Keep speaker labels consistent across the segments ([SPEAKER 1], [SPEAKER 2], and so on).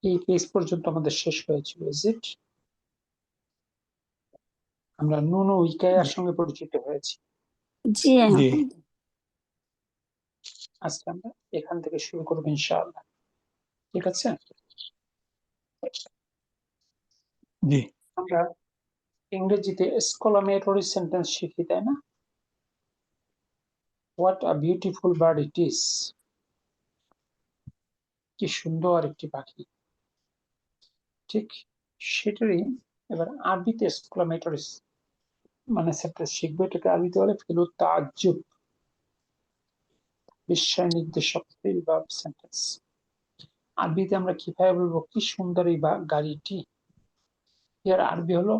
[SPEAKER 1] এই পেজ পর্যন্ত আমাদের শেষ হয়েছিল, ইজ ইট? আমরা নুন ও ইকায়ার সঙ্গে পরিচিত হয়েছি।
[SPEAKER 2] জি
[SPEAKER 3] জি
[SPEAKER 1] আজকে আমরা এখান থেকে শুরু করবো ইনশাআল্লাহ, ঠিক আছে?
[SPEAKER 3] জি
[SPEAKER 1] আমরা ইংরেজিতে এক্সক্লামেটরি সেন্টেন্স শিখি, তাই না? What a beautiful bird it is, কি সুন্দর একটি পাখি। ঠিক সেটারই এবার আরবিতে এক্সক্লামেটরি মানে সেন্টেন্স শিখবো। এটাকে আরবিতে বলে ফিলু তাজ্জুব, বিস্ময় নির্দেশক ফিল বা সেন্টেন্স। আরবিতে আমরা কিভাবে বলবো কি সুন্দর এই গাড়িটি? এর আরবি হলো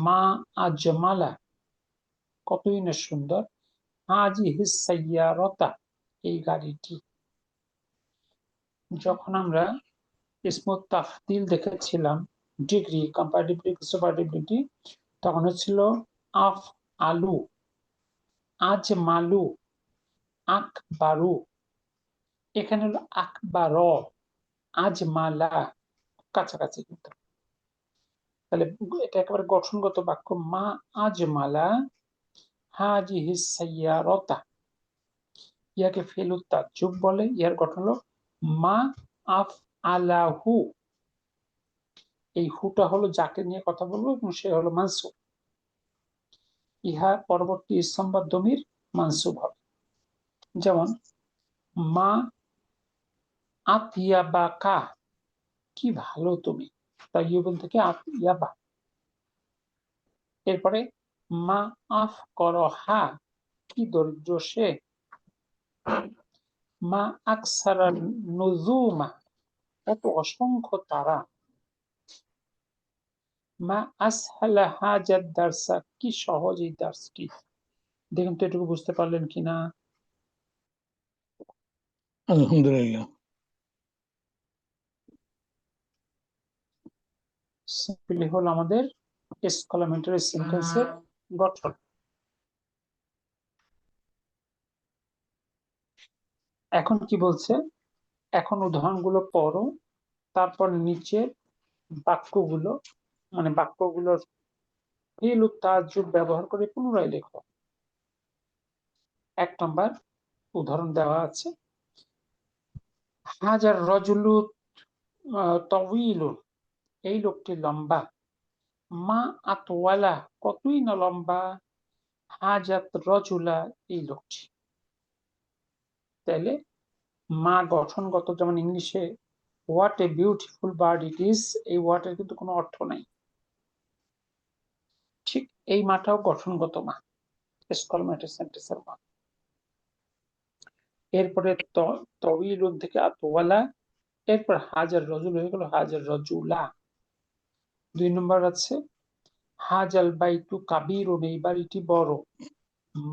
[SPEAKER 1] মা আজমালা, কতই না সুন্দর। হাজিহি সাইয়ারাতা, এই গাড়িটি। যখন আমরা ইসমুত তাফদিল দেখেছিলাম, ডিগ্রি, কম্পারেটিভ সুপারটিভ, তখন হচ্ছিল আফ আলু, আজমালু, আকবারু। এখানে হলো আকবার, আজমালা, কাছাকাছি কিন্তু। তাহলে এটা একেবারে গঠনগত বাক্য। মা আজমালা হাজিহি সাইয়ারাতা, ইয়াকে ফেলু তাজ্জুব বলে। ইয়ার গঠন হলো মা আফ আলাহু। এই হুটা হলো যাকে নিয়ে কথা বলবো এবং সে হলো মানসুব। ইহা পরবর্তী ইসম বা দমির মানসুব হবে। যেমন মা আতিয়াবাকা, কি ভালো তুমি, তাইয়ুবুন থেকে আতিয়াবা। এরপরে মা আফ করহা, কি দরিদ্র সে। মা আকসারা নুজুমা, কত অসংখ্য তারা। মা আসহালা হাজাত দারসা, কি সহজ এই দার্সটি। দেখুন তো এটুকু বুঝতে পারলেন কিনা?
[SPEAKER 3] আলহামদুলিল্লাহ।
[SPEAKER 1] সিম্পলি হলো আমাদের এক্সক্লামেটরি সেন্টেন্সের গঠন। এখন কি বলছে? এখন উদাহরণগুলো পড়ো, তারপর নিচের বাক্যগুলো মানে বাক্যগুলোর ফিল ও তাজ্জুব ব্যবহার করে পুনরায় লেখো। 1 নম্বর উদাহরণ দেওয়া আছে, হাজার রজুলু তওয়িলুন, এই লোকটি লম্বা। মা আতওয়ালা, কতই না লম্বা। হাজাত রজুলা, এই লোকটি। তাহলে মা গঠনগত, যেমন ইংলিশে what a beautiful bird it is, এই ওয়ার্ডের কিন্তু কোনো অর্থ নাই। ঠিক এই মাটাও গঠনগত মা, এক্সক্লামেটরি সেন্টেন্সের মা। এরপরে তওয়িলুন থেকে আতওয়ালা, এরপর হাজার রজুল হয়ে গেল হাজার রজুলা। 2 নম্বর আছে হাজাল বাইতু কাবিরুন, এই বাড়িটি বড়।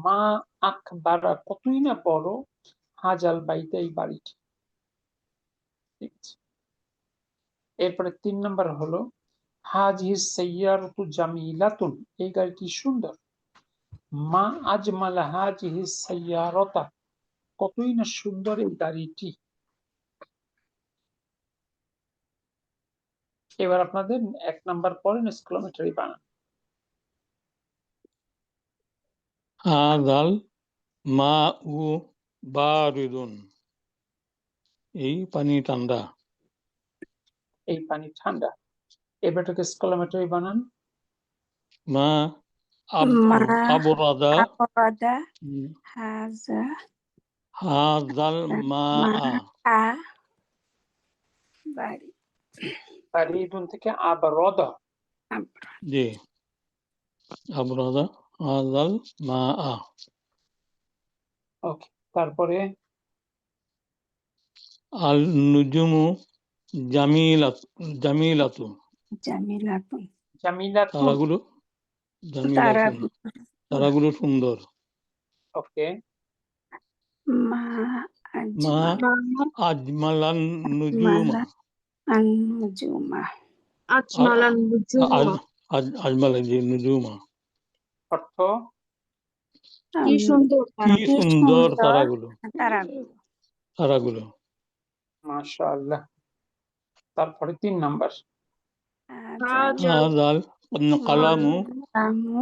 [SPEAKER 1] মা আকবারা, কতই না বড়। হাজাল বাইতে, এই বাড়িটি। ঠিক আছে। এরপরে 3 নম্বর হলো হাজিহি সাইয়ারাতু জামিলাতুন, এই গাড়িটি সুন্দর। মা আজমালা হাজিহি সাইয়ারাতা, কতই না সুন্দর এই গাড়িটি। এবার আপনাদের 1 নাম্বার পড়েন, এক্সক্লামেটরি বানান।
[SPEAKER 3] হাযাল মাউ বারিদুন, এই পানি ঠান্ডা।
[SPEAKER 1] এই পানি ঠান্ডা। এবারটাকে এক্সক্লামেটরি বানান।
[SPEAKER 3] মা
[SPEAKER 2] মা
[SPEAKER 3] আবরাদা
[SPEAKER 2] আবরাদা হাযা
[SPEAKER 3] হাযাল মাআ,
[SPEAKER 2] আ বাড়ি।
[SPEAKER 1] বারিদুন থেকে আবরাদা।
[SPEAKER 3] জি আবরাদা হাযাল মাআ।
[SPEAKER 1] ওকে, তারপরে
[SPEAKER 3] আল নুজুমু জামিলাতু,
[SPEAKER 2] জামিলাতুন,
[SPEAKER 1] জামিলাতুন।
[SPEAKER 3] তারাগুলো জামিলাতুন, তারাগুলো সুন্দর।
[SPEAKER 1] ওকে,
[SPEAKER 2] মা
[SPEAKER 3] মা আজমালান নুজুমা,
[SPEAKER 2] আন-নুজুমা,
[SPEAKER 4] আজমালান নুজুমা,
[SPEAKER 3] আজমালা জি নুজুমা,
[SPEAKER 1] অর্থ
[SPEAKER 4] কি সুন্দর
[SPEAKER 3] কি সুন্দর তারাগুলো।
[SPEAKER 2] তারাগুলো।
[SPEAKER 3] তারাগুলো।
[SPEAKER 1] মাশাআল্লাহ। তারপরে 3 নাম্বার
[SPEAKER 2] হাজা
[SPEAKER 3] হাজাল কালামু
[SPEAKER 2] কালামু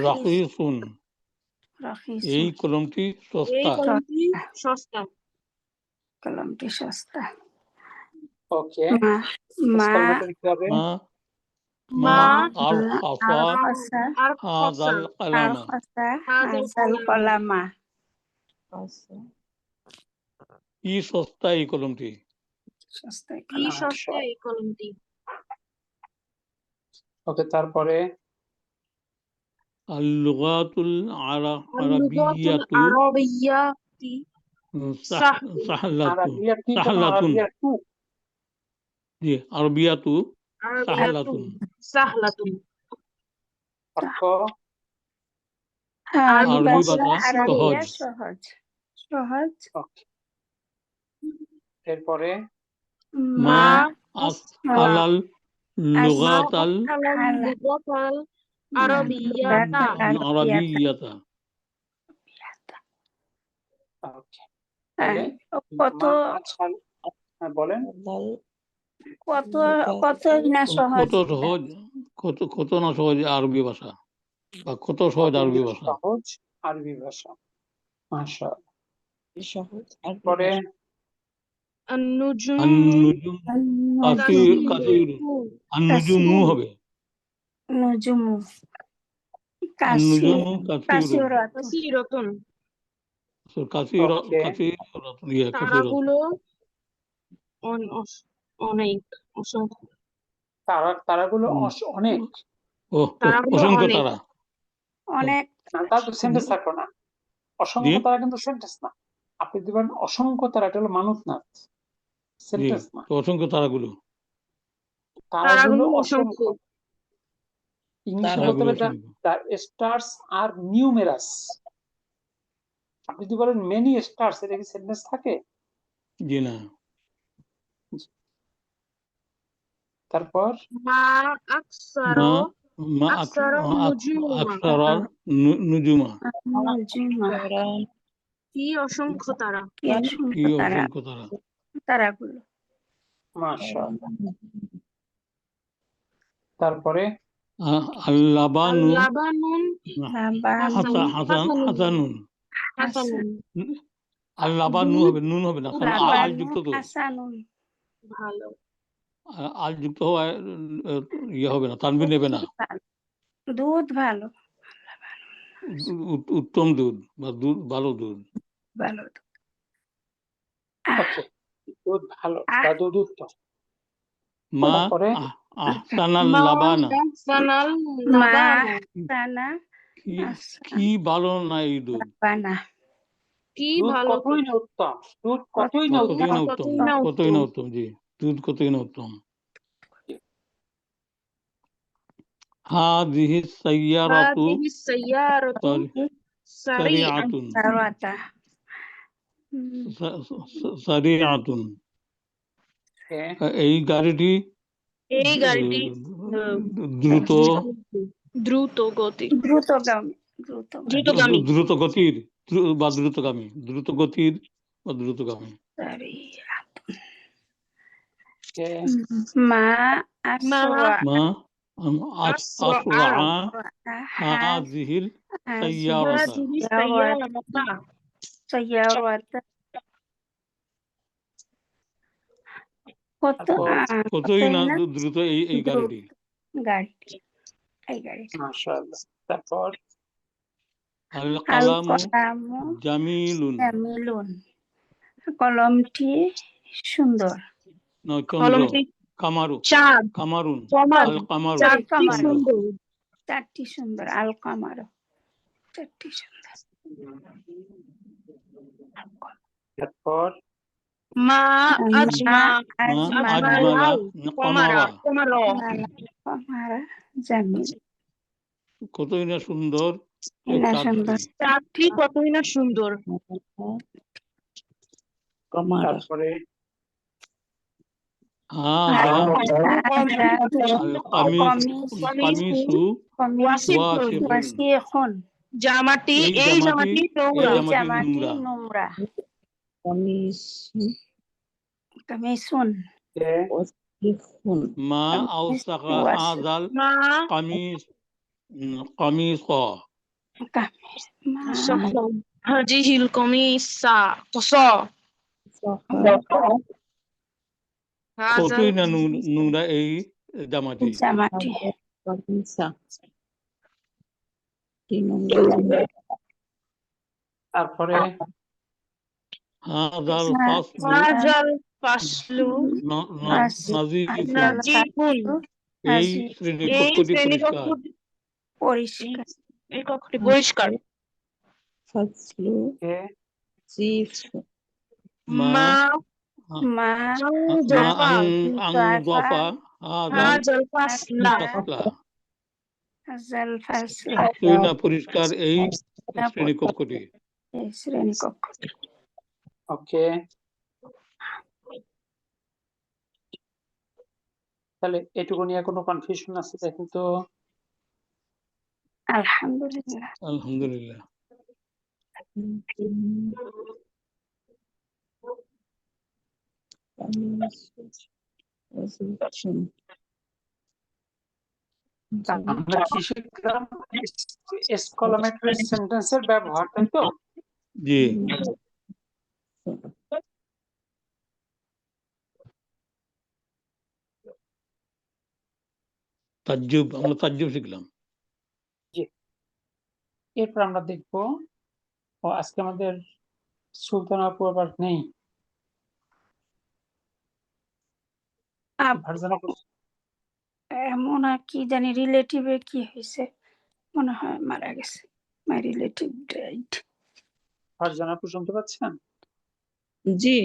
[SPEAKER 3] রাখিসুন।
[SPEAKER 2] রাখিসুন।
[SPEAKER 3] এই কলমটি
[SPEAKER 4] এই
[SPEAKER 3] সস্তা।
[SPEAKER 4] কলমটি সস্তা।
[SPEAKER 2] কলমটি সস্তা।
[SPEAKER 1] ওকে
[SPEAKER 2] মা
[SPEAKER 1] কলমটা কি হবে?
[SPEAKER 3] মা
[SPEAKER 4] মা
[SPEAKER 3] আর খাফা
[SPEAKER 2] আরখাসা
[SPEAKER 4] আর খসা
[SPEAKER 3] হাজাল কালামা।
[SPEAKER 2] আরখাসা
[SPEAKER 4] হাজাল
[SPEAKER 2] হাজাল কলামা।
[SPEAKER 3] কি সস্তা এই কলমটি।
[SPEAKER 2] সস্তা
[SPEAKER 4] কি সস্তা এই কলমটি।
[SPEAKER 1] ওকে তারপরে
[SPEAKER 3] আল-লুগাতুল
[SPEAKER 4] আল-লুগাতুল
[SPEAKER 3] আরাবিয়াতু
[SPEAKER 4] আরাবিয়াতি
[SPEAKER 3] সাহলাতুন।
[SPEAKER 1] আরাবিয়াতি কেন
[SPEAKER 3] সাহলাতুন
[SPEAKER 1] আরাবিয়াতু?
[SPEAKER 3] জি আরবিয়াতু
[SPEAKER 4] আরাবিয়াতু
[SPEAKER 3] সাহলাতুন।
[SPEAKER 4] সাহলাতুন।
[SPEAKER 1] অর্থ
[SPEAKER 3] আরবি ভাষা
[SPEAKER 2] আরবিয়া
[SPEAKER 3] সহজ।
[SPEAKER 2] সহজ। সহজ।
[SPEAKER 1] ওকে এরপরে
[SPEAKER 3] মা
[SPEAKER 4] মা
[SPEAKER 3] আসআলাল লুগাতাল
[SPEAKER 4] লুগাতাল আরাবিয়াতা
[SPEAKER 3] আরাবিয়াতা।
[SPEAKER 1] ওকে তাহলে
[SPEAKER 2] কত
[SPEAKER 1] মা আছাল হ্যাঁ বলেন
[SPEAKER 2] কত কত না সহজ
[SPEAKER 3] কত সহজ কত না সহজ আরবি ভাষা বা কত সহজ আরবি ভাষা।
[SPEAKER 1] সহজ আরবি ভাষা মাশাআল্লাহ। পরে
[SPEAKER 4] আন-নুজুম
[SPEAKER 3] আন-নুজুম কাসীরু। আন-নুজুমু হবে।
[SPEAKER 2] নুজুমু
[SPEAKER 3] আন-নুজুমু কাসীরু।
[SPEAKER 4] কাসীরাতুন।
[SPEAKER 3] কাসীরাতুন।
[SPEAKER 4] তারাগুলো অনেক অসংখ্য।
[SPEAKER 1] তারাগুলো অনেক
[SPEAKER 4] তারাগুলো
[SPEAKER 3] অসংখ্য
[SPEAKER 4] অনেক।
[SPEAKER 3] তারা।
[SPEAKER 2] অনেক
[SPEAKER 1] তা তো সেন্টেন্স থাকলো না। অসংখ্য তারা কিন্তু সেন্টেন্স না। আপনি দিবেন অসংখ্য তারা, এটা হলো মানব না, সেন্টেন্স না।
[SPEAKER 3] তো অসংখ্য তারাগুলো।
[SPEAKER 1] তারাগুলো অসংখ্য। ইংলিশে বলতে হবে
[SPEAKER 3] অসংখ্য।
[SPEAKER 1] The stars are numerous. আপনি যদি বলেন মেনি স্টারস, এটা কি সেন্টেন্স থাকে?
[SPEAKER 3] জি না।
[SPEAKER 1] তারপর
[SPEAKER 4] মা আকসারা
[SPEAKER 3] মা
[SPEAKER 4] আকসারা
[SPEAKER 3] আকসারাল নুজুমা।
[SPEAKER 4] কি অসংখ্য তারা।
[SPEAKER 2] কি
[SPEAKER 3] কি
[SPEAKER 2] অসংখ্য
[SPEAKER 3] অসংখ্য তারা।
[SPEAKER 2] তারাগুলো।
[SPEAKER 1] মাশাআল্লাহ। তারপরে
[SPEAKER 3] আল-লাবানু
[SPEAKER 4] লাবানুন
[SPEAKER 3] হাসানুন। আল-লাবানু হবে, নুন হবে না, কারণ আল যুক্ত তো।
[SPEAKER 2] হাসানুন
[SPEAKER 4] ভালো।
[SPEAKER 3] আল যুক্ত হওয়ায় ইয়ে হবে না, তানবির নেবে না।
[SPEAKER 2] দুধ ভালো।
[SPEAKER 3] উত্তম দুধ বা দুধ ভালো দুধ।
[SPEAKER 2] ভালো
[SPEAKER 1] ওকে দুধ ভালো বা দুধ উত্তম।
[SPEAKER 3] মা
[SPEAKER 1] তারপরে
[SPEAKER 3] আহসানাল লাবানা।
[SPEAKER 4] আহসানাল
[SPEAKER 2] মা
[SPEAKER 4] লাবানা।
[SPEAKER 2] সানা
[SPEAKER 3] কি ভালো না এই দুধ।
[SPEAKER 2] বানা
[SPEAKER 4] কি
[SPEAKER 1] দুধ
[SPEAKER 4] ভালো।
[SPEAKER 1] কতই না উত্তম, দুধ কতই না
[SPEAKER 3] কতই না
[SPEAKER 1] উত্তম।
[SPEAKER 3] উত্তম, কতই না উত্তম। জি দুধ কতই না উত্তম। হাযিহি সাইয়ারাতু
[SPEAKER 4] হাযিহি সাইয়ারাতু
[SPEAKER 3] সারিআতুন।
[SPEAKER 2] সারাতা
[SPEAKER 3] সারিআতুন।
[SPEAKER 1] ওকে
[SPEAKER 3] এই গাড়িটি
[SPEAKER 4] দ্রুতগামী।
[SPEAKER 3] দ্রুত গতির বা দ্রুতগামী। দ্রুত গতির বা দ্রুতগামী।
[SPEAKER 2] মা আসরা
[SPEAKER 3] মা আসরা হাযিহিল সাইয়ারাতা।
[SPEAKER 2] সাইয়ারাতা
[SPEAKER 3] কতই না দ্রুত এই গাড়িটি।
[SPEAKER 1] মাশাআল্লাহ। তারপর
[SPEAKER 3] আল কালামু জামিলুন।
[SPEAKER 2] কলমটি সুন্দর।
[SPEAKER 3] চন্দ্র কামারুন। আল কামারু।
[SPEAKER 2] চারটি সুন্দর। আল কামারু চারটি সুন্দর।
[SPEAKER 1] তারপর
[SPEAKER 4] মা আজমালা
[SPEAKER 2] কমারা জামিল।
[SPEAKER 3] কতই না সুন্দর।
[SPEAKER 4] চারটি কতই না সুন্দর।
[SPEAKER 1] তারপরে
[SPEAKER 4] জামাটি
[SPEAKER 2] নোংরা। কামিসুন
[SPEAKER 1] Okay.
[SPEAKER 3] মা আউসাকা হাজাল
[SPEAKER 4] মা
[SPEAKER 3] কামিজ কামিজ ক
[SPEAKER 4] হাজিহিল কমিসা কসা
[SPEAKER 3] কতই না নোংরা এই জামাটি
[SPEAKER 2] জামাটি
[SPEAKER 1] তারপরে
[SPEAKER 3] হাজাল ফাসলু
[SPEAKER 4] হাজাল ফাসলু
[SPEAKER 3] নাজিফুন
[SPEAKER 4] নাজিফুন
[SPEAKER 3] এই
[SPEAKER 4] এই
[SPEAKER 3] শ্রেণীকক্ষটি পরিষ্কার
[SPEAKER 4] শ্রেণীকক্ষটি
[SPEAKER 2] পরিষ্কার
[SPEAKER 4] এই কক্ষটি পরিষ্কার
[SPEAKER 1] Okay.
[SPEAKER 3] মা
[SPEAKER 4] মা
[SPEAKER 2] মা
[SPEAKER 4] জলফা
[SPEAKER 3] আনজাফা হাজাল
[SPEAKER 4] হাজাল ফাসলা
[SPEAKER 3] ফাসলা
[SPEAKER 2] হাজাল ফাসলা
[SPEAKER 3] কতই না পরিষ্কার এই শ্রেণীকক্ষটি
[SPEAKER 2] এই শ্রেণীকক্ষ
[SPEAKER 1] Okay. তাহলে এটুকু নিয়ে কোনো কনফিউশন আছে দেখুন তো?
[SPEAKER 2] আলহামদুলিল্লাহ
[SPEAKER 3] আলহামদুলিল্লাহ
[SPEAKER 1] আমরা কি শিখলাম? এক্সক্লামেটরি সেন্টেন্সের ব্যবহার, তাই তো?
[SPEAKER 3] জি তাজ্জুব আমরা তাজ্জুব শিখলাম
[SPEAKER 1] এরপর আমরা দেখবো আজকে আমাদের সুলতানা আপু আবার নেই। ফারজানা আপু,
[SPEAKER 2] এমন আর কি জানি রিলেটিভে কি হয়েছে মনে হয় মারা গেছে মাই রিলেটিভ ডাইড
[SPEAKER 1] ফারজানা আপু শুনতে পাচ্ছেন?
[SPEAKER 5] জি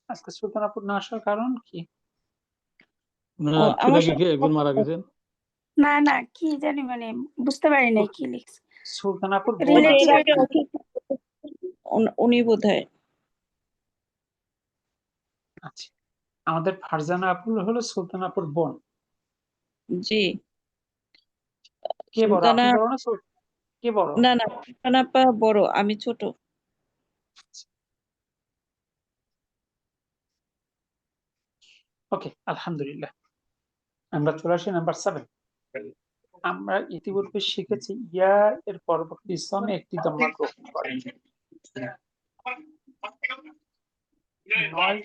[SPEAKER 1] আজকে সুলতানা আপু না আসার কারণ কি?
[SPEAKER 3] ওনারা
[SPEAKER 5] আমার
[SPEAKER 3] চুলা খেয়ে একজন মারা গেছেন
[SPEAKER 2] না না কি জানি মানে বুঝতে পারি নাই কি লিখছে
[SPEAKER 1] সুলতানা আপুর বোন
[SPEAKER 2] রিলেটিভ
[SPEAKER 1] আছে।
[SPEAKER 5] উনি বোধহয়
[SPEAKER 1] আচ্ছা, আমাদের ফারজানা আপু হলো সুলতানা আপুর বোন।
[SPEAKER 5] জি
[SPEAKER 1] কে বড়, আপনি
[SPEAKER 5] সুলতানা
[SPEAKER 1] বড় না কে বড়?
[SPEAKER 5] না না সুলতানা আপা বড় আমি ছোট
[SPEAKER 1] ওকে, আলহামদুলিল্লাহ। আমরা চলে আসি নাম্বার 7। আমরা ইতিপূর্বে শিখেছি ইয়া এর পরবর্তী ইসমে একটি দম্মা গ্রহণ করে। 9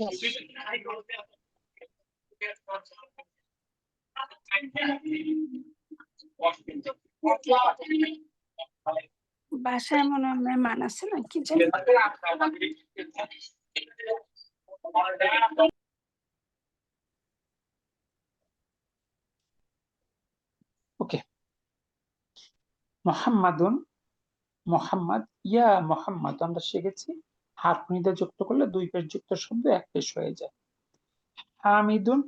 [SPEAKER 2] বাসায় মনে হয় মেহমান আছে না কি জানি
[SPEAKER 1] ওকে, মুহাম্মাদুন মুহাম্মদ, ইয়া মুহাম্মদ আমরা শিখেছি হারফ নিদা যুক্ত করলে দুই পেশ যুক্ত শব্দ এক পেশ হয়ে যায়। হামিদুন,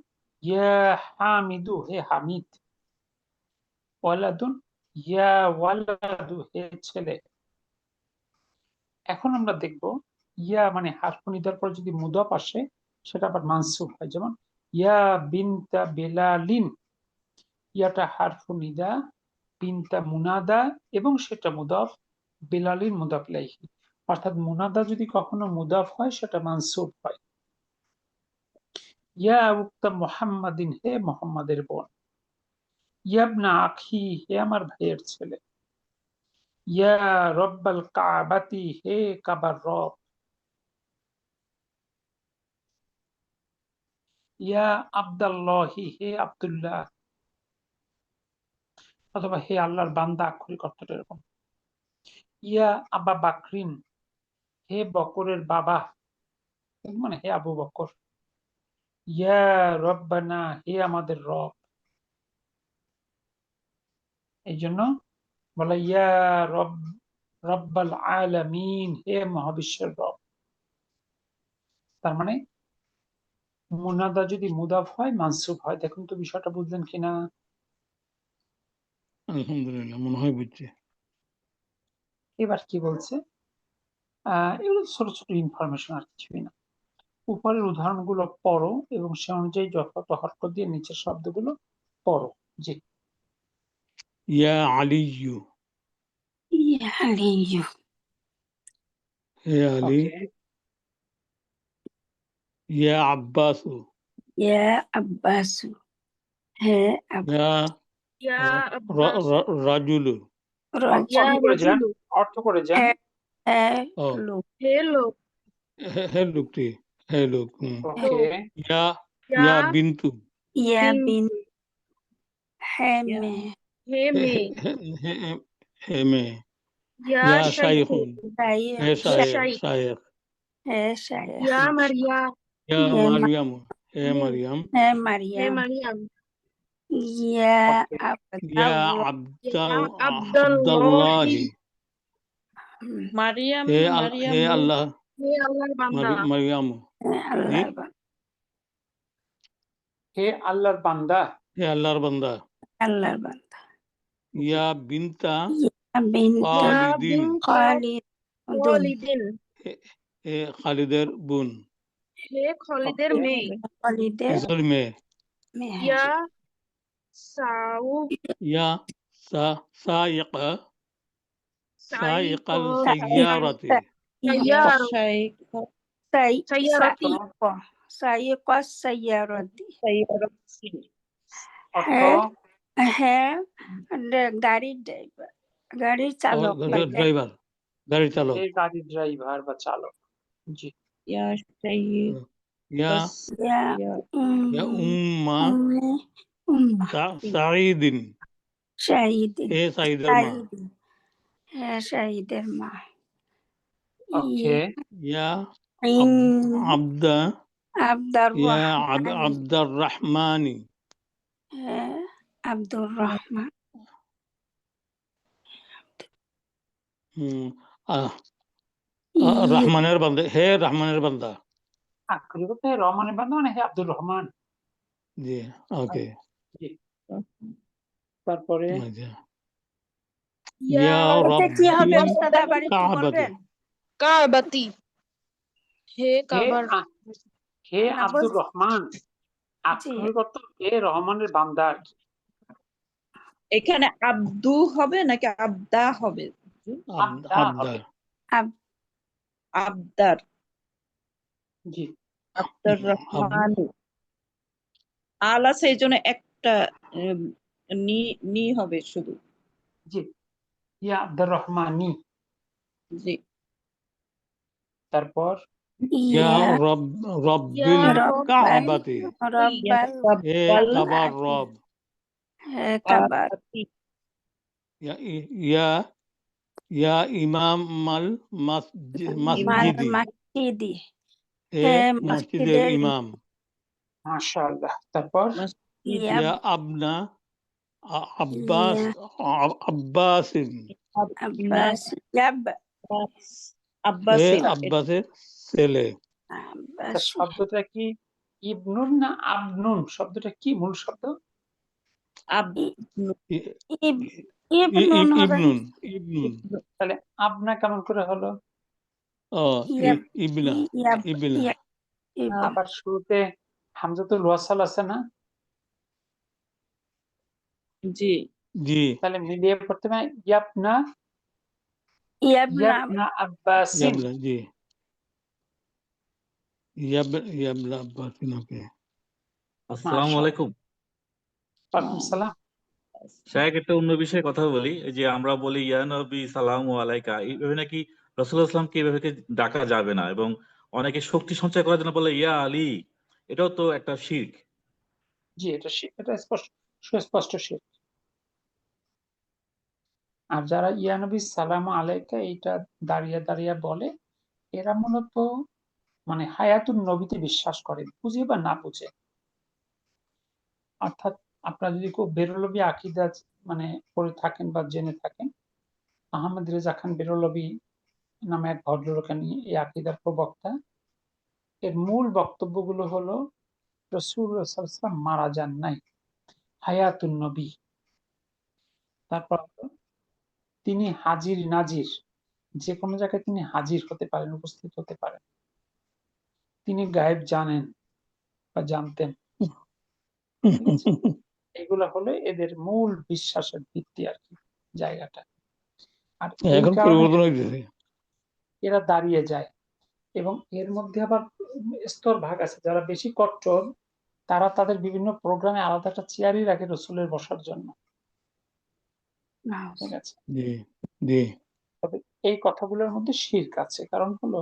[SPEAKER 1] ইয়া হামিদু, হে হামিদ। ওয়ালাদুন, ইয়া ওয়ালাদু, হে ছেলে। এখন আমরা দেখব ইয়া মানে হারফ নিদার পর যদি মুদাফ আসে সেটা আবার মানসুব হয়, যেমন ইয়া বিনতা বেলালিন। ইয়াটা হারফ নিদা, বিনতা মুনাদা এবং সেটা মুদাফ, বেলালিন মুদাফ ইলাইহি। অর্থাৎ মুনাদা যদি কখনো মুদাফ হয় সেটা মানসুব হয়। ইয়া উক্তা মুহাম্মাদিন, হে মুহাম্মাদের বোন। ইয়াবনা আখি, হে আমার ভাইয়ের ছেলে। ইয়া রব্বাল কাবাতি, হে কাবার রব। ইয়া আব্দাল্লাহি, হে আব্দুল্লাহ। অথবা হে আল্লাহর বান্দা, আক্ষরিক অর্থটা এরকম। ইয়া আবা বাকরিন, হে বকরের বাবা, মানে হে আবু বকর। ইয়া রব্বানা, হে আমাদের রব। এই জন্য বলা ইয়া রব, রব্বাল আলামিন, হে মহাবিশ্বের রব। তার মানে মুনাদা যদি মুদাফ হয় মানসুব হয়। দেখুন তো বিষয়টা বুঝলেন কিনা?
[SPEAKER 3] আলহামদুলিল্লাহ মনে হয় বুঝছি
[SPEAKER 1] এবার কি বলছে? এগুলো ছোট ছোট ইনফরমেশন, আর কিছুই না। উপরের উদাহরণগুলো পড়ো এবং সে অনুযায়ী যথাযথ হরকত দিয়ে নিচের শব্দগুলো পড়ো। জি।
[SPEAKER 3] ইয়া আলিয়ু,
[SPEAKER 2] ইয়া আলিয়ু
[SPEAKER 3] হে আলী।
[SPEAKER 1] ওকে,
[SPEAKER 3] ইয়া আব্বাসু
[SPEAKER 2] ইয়া আব্বাসু, হে আব্বাস,
[SPEAKER 3] ইয়া
[SPEAKER 4] ইয়া আব্বাস
[SPEAKER 3] রাজুলু
[SPEAKER 4] ইয়া
[SPEAKER 1] অর্থ করে যান,
[SPEAKER 4] রাজুলু
[SPEAKER 1] অর্থ করে যান।
[SPEAKER 2] হে
[SPEAKER 3] ও
[SPEAKER 2] লোক,
[SPEAKER 4] হে লোক
[SPEAKER 3] হে লোকটি হে লোক
[SPEAKER 1] ওকে,
[SPEAKER 3] ইয়া
[SPEAKER 4] ইয়া
[SPEAKER 3] ইয়া বিন্তু
[SPEAKER 2] ইয়া বিন,
[SPEAKER 4] বিন্তু
[SPEAKER 2] হে
[SPEAKER 5] ইয়া
[SPEAKER 2] মেয়ে,
[SPEAKER 4] হে মেয়ে
[SPEAKER 3] হে মেয়ে
[SPEAKER 4] ইয়া
[SPEAKER 3] ইয়া
[SPEAKER 4] শাইখুন
[SPEAKER 3] শাইখুন
[SPEAKER 2] শাইখ,
[SPEAKER 3] হে
[SPEAKER 4] হে
[SPEAKER 3] শায়েখ
[SPEAKER 4] শাইখ
[SPEAKER 3] শায়েখ
[SPEAKER 2] হে শাইখ,
[SPEAKER 4] ইয়া মারিয়াম
[SPEAKER 3] ইয়া
[SPEAKER 2] হে
[SPEAKER 3] মারিয়াম হে মারিয়াম
[SPEAKER 2] হে
[SPEAKER 4] হে
[SPEAKER 2] মারিয়াম,
[SPEAKER 4] মারিয়াম
[SPEAKER 2] ইয়া
[SPEAKER 1] ওকে,
[SPEAKER 3] ইয়া
[SPEAKER 4] ইয়া আব্দুল্লাহি
[SPEAKER 3] আব্দাল্লাহি
[SPEAKER 5] মারিয়াম
[SPEAKER 3] হে
[SPEAKER 5] মারিয়াম
[SPEAKER 3] আল্লাহ
[SPEAKER 4] হে আল্লাহর বান্দা
[SPEAKER 3] মারিয়াম
[SPEAKER 2] হে
[SPEAKER 3] জি
[SPEAKER 2] আল্লাহর বান্দা,
[SPEAKER 1] হে আল্লাহর বান্দা,
[SPEAKER 3] হে আল্লাহর বান্দা
[SPEAKER 2] আল্লাহর বান্দা,
[SPEAKER 3] ইয়া বিনতা
[SPEAKER 2] ইয়া বিনতা
[SPEAKER 4] ইয়া
[SPEAKER 3] খালিদিন
[SPEAKER 4] বিনতা
[SPEAKER 2] খালিদুন,
[SPEAKER 4] খালিদিন
[SPEAKER 3] হে খালিদের বোন
[SPEAKER 4] হে খালিদের
[SPEAKER 1] ওকে,
[SPEAKER 4] মেয়ে
[SPEAKER 2] খালিদের
[SPEAKER 3] কিশোর মেয়ে
[SPEAKER 2] মেয়ে,
[SPEAKER 4] ইয়া সাউ
[SPEAKER 3] ইয়া সাইকা সাইকাল
[SPEAKER 4] সাইক
[SPEAKER 3] সাইয়ারাতি
[SPEAKER 5] ইয়া
[SPEAKER 4] সাইয়ার
[SPEAKER 5] শাইখ
[SPEAKER 4] সাইয়ারাতি
[SPEAKER 2] সাইক সাইয়ারতি,
[SPEAKER 4] সাইয়ারাতি
[SPEAKER 1] অর্থ
[SPEAKER 2] হ্যাঁ গাড়ির ড্রাইভার, গাড়ির চালক বা
[SPEAKER 3] ড্রাইভার গাড়ি চালক
[SPEAKER 1] হে গাড়ির ড্রাইভার বা চালক। জি,
[SPEAKER 5] ইয়া শাইখ
[SPEAKER 3] ইয়া
[SPEAKER 2] ইয়া
[SPEAKER 3] ইয়া
[SPEAKER 2] উম
[SPEAKER 3] উম্মা
[SPEAKER 2] উম্মা
[SPEAKER 3] সাঈদিন
[SPEAKER 2] শাহিদিন,
[SPEAKER 3] হে সাঈদের মা
[SPEAKER 2] শাহিদিন, হ্যাঁ শাহিদের মা,
[SPEAKER 1] ওকে,
[SPEAKER 3] ইয়া
[SPEAKER 2] ইন
[SPEAKER 3] আব্দা
[SPEAKER 2] আব্দুর
[SPEAKER 3] ইয়া
[SPEAKER 2] রহমান,
[SPEAKER 3] আব্দার রহমানি
[SPEAKER 2] হ্যাঁ আব্দুর রহমান,
[SPEAKER 3] হুম, আহ,
[SPEAKER 2] ই-
[SPEAKER 3] রহমানের বান্দা হে রহমানের বান্দা
[SPEAKER 1] আক্ষরিক অর্থে রহমানের বান্দা মানে হে আব্দুর রহমান।
[SPEAKER 3] জি ওকে
[SPEAKER 1] জি, তারপরে
[SPEAKER 3] আচ্ছা
[SPEAKER 4] ইয়া
[SPEAKER 3] ইয়া
[SPEAKER 2] এতে কি হবে
[SPEAKER 3] রব্বি
[SPEAKER 2] ওস্তাদ আবার একটু
[SPEAKER 3] কাবাতি
[SPEAKER 2] বলবেন?
[SPEAKER 4] কাবাতি হে
[SPEAKER 1] হে
[SPEAKER 4] কাবার
[SPEAKER 1] হে
[SPEAKER 2] না,
[SPEAKER 1] আব্দুর রহমান,
[SPEAKER 2] জি
[SPEAKER 1] আক্ষরিক অর্থ হে রহমানের বান্দা আর কি।
[SPEAKER 5] এখানে আব্দু হবে নাকি আবদা হবে?
[SPEAKER 1] আব্দা
[SPEAKER 3] আব্দা
[SPEAKER 1] হবে।
[SPEAKER 2] আব-
[SPEAKER 5] আবদার
[SPEAKER 1] জি,
[SPEAKER 5] আব্দুর রহমান আল আছে এই জন্য একটা উম, নি নি হবে শুধু।
[SPEAKER 1] জি, ইয়া আব্দুর রহমানি।
[SPEAKER 5] জি
[SPEAKER 1] তারপর
[SPEAKER 3] ইয়া
[SPEAKER 2] ইয়া
[SPEAKER 3] রব্বিল
[SPEAKER 2] রব্বাল
[SPEAKER 3] কাবাতি
[SPEAKER 2] রব্বাল
[SPEAKER 3] হে
[SPEAKER 5] রাব্বাল
[SPEAKER 3] কাবার রব
[SPEAKER 2] হ্যাঁ কাবার,
[SPEAKER 5] কাবাতি
[SPEAKER 3] ইয়া ইয়া ইয়া ইমামাল মসজিদি
[SPEAKER 2] মাসজিদি,
[SPEAKER 3] হে
[SPEAKER 2] হ্যাঁ
[SPEAKER 3] মসজিদের
[SPEAKER 2] মসজিদের
[SPEAKER 3] ইমাম
[SPEAKER 1] মাশাআল্লাহ। তারপর
[SPEAKER 5] মসজিদ
[SPEAKER 2] ইয়া
[SPEAKER 3] ইয়া আবনা আব্বাস
[SPEAKER 2] ইয়া
[SPEAKER 3] আব্বাসিন
[SPEAKER 2] আব্বাস ইয়াব
[SPEAKER 3] হে
[SPEAKER 5] আব্বাসিন
[SPEAKER 3] আব্বাসের ছেলে
[SPEAKER 2] আব্বাস,
[SPEAKER 1] শব্দটা কি ইবনুন না আবনুন? শব্দটা কি মূল শব্দ?
[SPEAKER 5] আবনু
[SPEAKER 3] ই-
[SPEAKER 2] ইব
[SPEAKER 3] ই-
[SPEAKER 2] ইবনুন হবে,
[SPEAKER 3] ইবনুন ইবনুন
[SPEAKER 1] তাহলে আপনা কেমন করে হলো?
[SPEAKER 3] ও
[SPEAKER 2] ইয়াব
[SPEAKER 3] ইবনা
[SPEAKER 2] ইয়াব
[SPEAKER 3] ইবনা
[SPEAKER 2] ইয়াব ইবন,
[SPEAKER 1] আবার শুরুতে হামজাতুল ওয়াসাল আছে না?
[SPEAKER 5] জি
[SPEAKER 3] জি
[SPEAKER 1] তাহলে মিলিয়ে পড়তে হবে ইয়াবনা
[SPEAKER 2] ইয়াবনা
[SPEAKER 1] ইয়াবনা আব্বাসিন।
[SPEAKER 3] ইয়াবনা জি ইয়াবনা আব্বাসিন ওকে
[SPEAKER 6] আসসালামু আলাইকুম।
[SPEAKER 1] ওয়ালাইকুম সালাম।
[SPEAKER 6] শায়েখ, একটা অন্য বিষয়ে কথা বলি। এই যে আমরা বলি ইয়া নবী সালামু আলাইকা, এইভাবে নাকি রাসূলুল্লাহ সাল্লাল্লাহু আলাইহি ওয়াসাল্লামকে এইভাবে ডাকা যাবে না, এবং অনেকে শক্তি সঞ্চয় করার জন্য বলে ইয়া আলী। এটাও তো একটা শিরক।
[SPEAKER 1] জি, এটা স্পষ্ট, সুস্পষ্ট শিরক। আর যারা ইয়া নবী সালাম আলাইকা এইটা দাঁড়িয়ে দাঁড়িয়ে বলে, এরা মূলত মানে হায়াতুন নবীতে বিশ্বাস করে, বুঝে বা না বুঝে। অর্থাৎ আপনারা যদি খুব বেরলভী আকীদা মানে পড়ে থাকেন বা জেনে থাকেন, আহমদ রেজা খান বেরলভী নামে এক ভদ্রলোক এই আকীদার প্রবক্তা। এর মূল বক্তব্যগুলো হলো রাসূলুল্লাহ সাল্লাল্লাহু আলাইহি ওয়াসাল্লাম মারা যান নাই, হায়াতুন নবী। তারপর তিনি হাজির নাজির, যে কোনো জায়গায় তিনি হাজির হতে পারেন, উপস্থিত হতে পারেন। তিনি গায়েব জানেন বা জানতেন। ঠিক আছে, এগুলো হলো এদের মূল বিশ্বাসের ভিত্তি আর কি, জায়গাটা। আর এই
[SPEAKER 3] এখন
[SPEAKER 1] কারণে
[SPEAKER 3] পরিবর্তন হইতেছে
[SPEAKER 1] এরা দাঁড়িয়ে যায়। এবং এর মধ্যে আবার স্তর ভাগ আছে। যারা বেশি কট্টর তারা তাদের বিভিন্ন প্রোগ্রামে আলাদা একটা চেয়ারই রাখে রসুলের বসার জন্য। ঠিক আছে,
[SPEAKER 3] জি জি
[SPEAKER 1] তবে এই কথাগুলোর মধ্যে শিরক আছে। কারণ হলো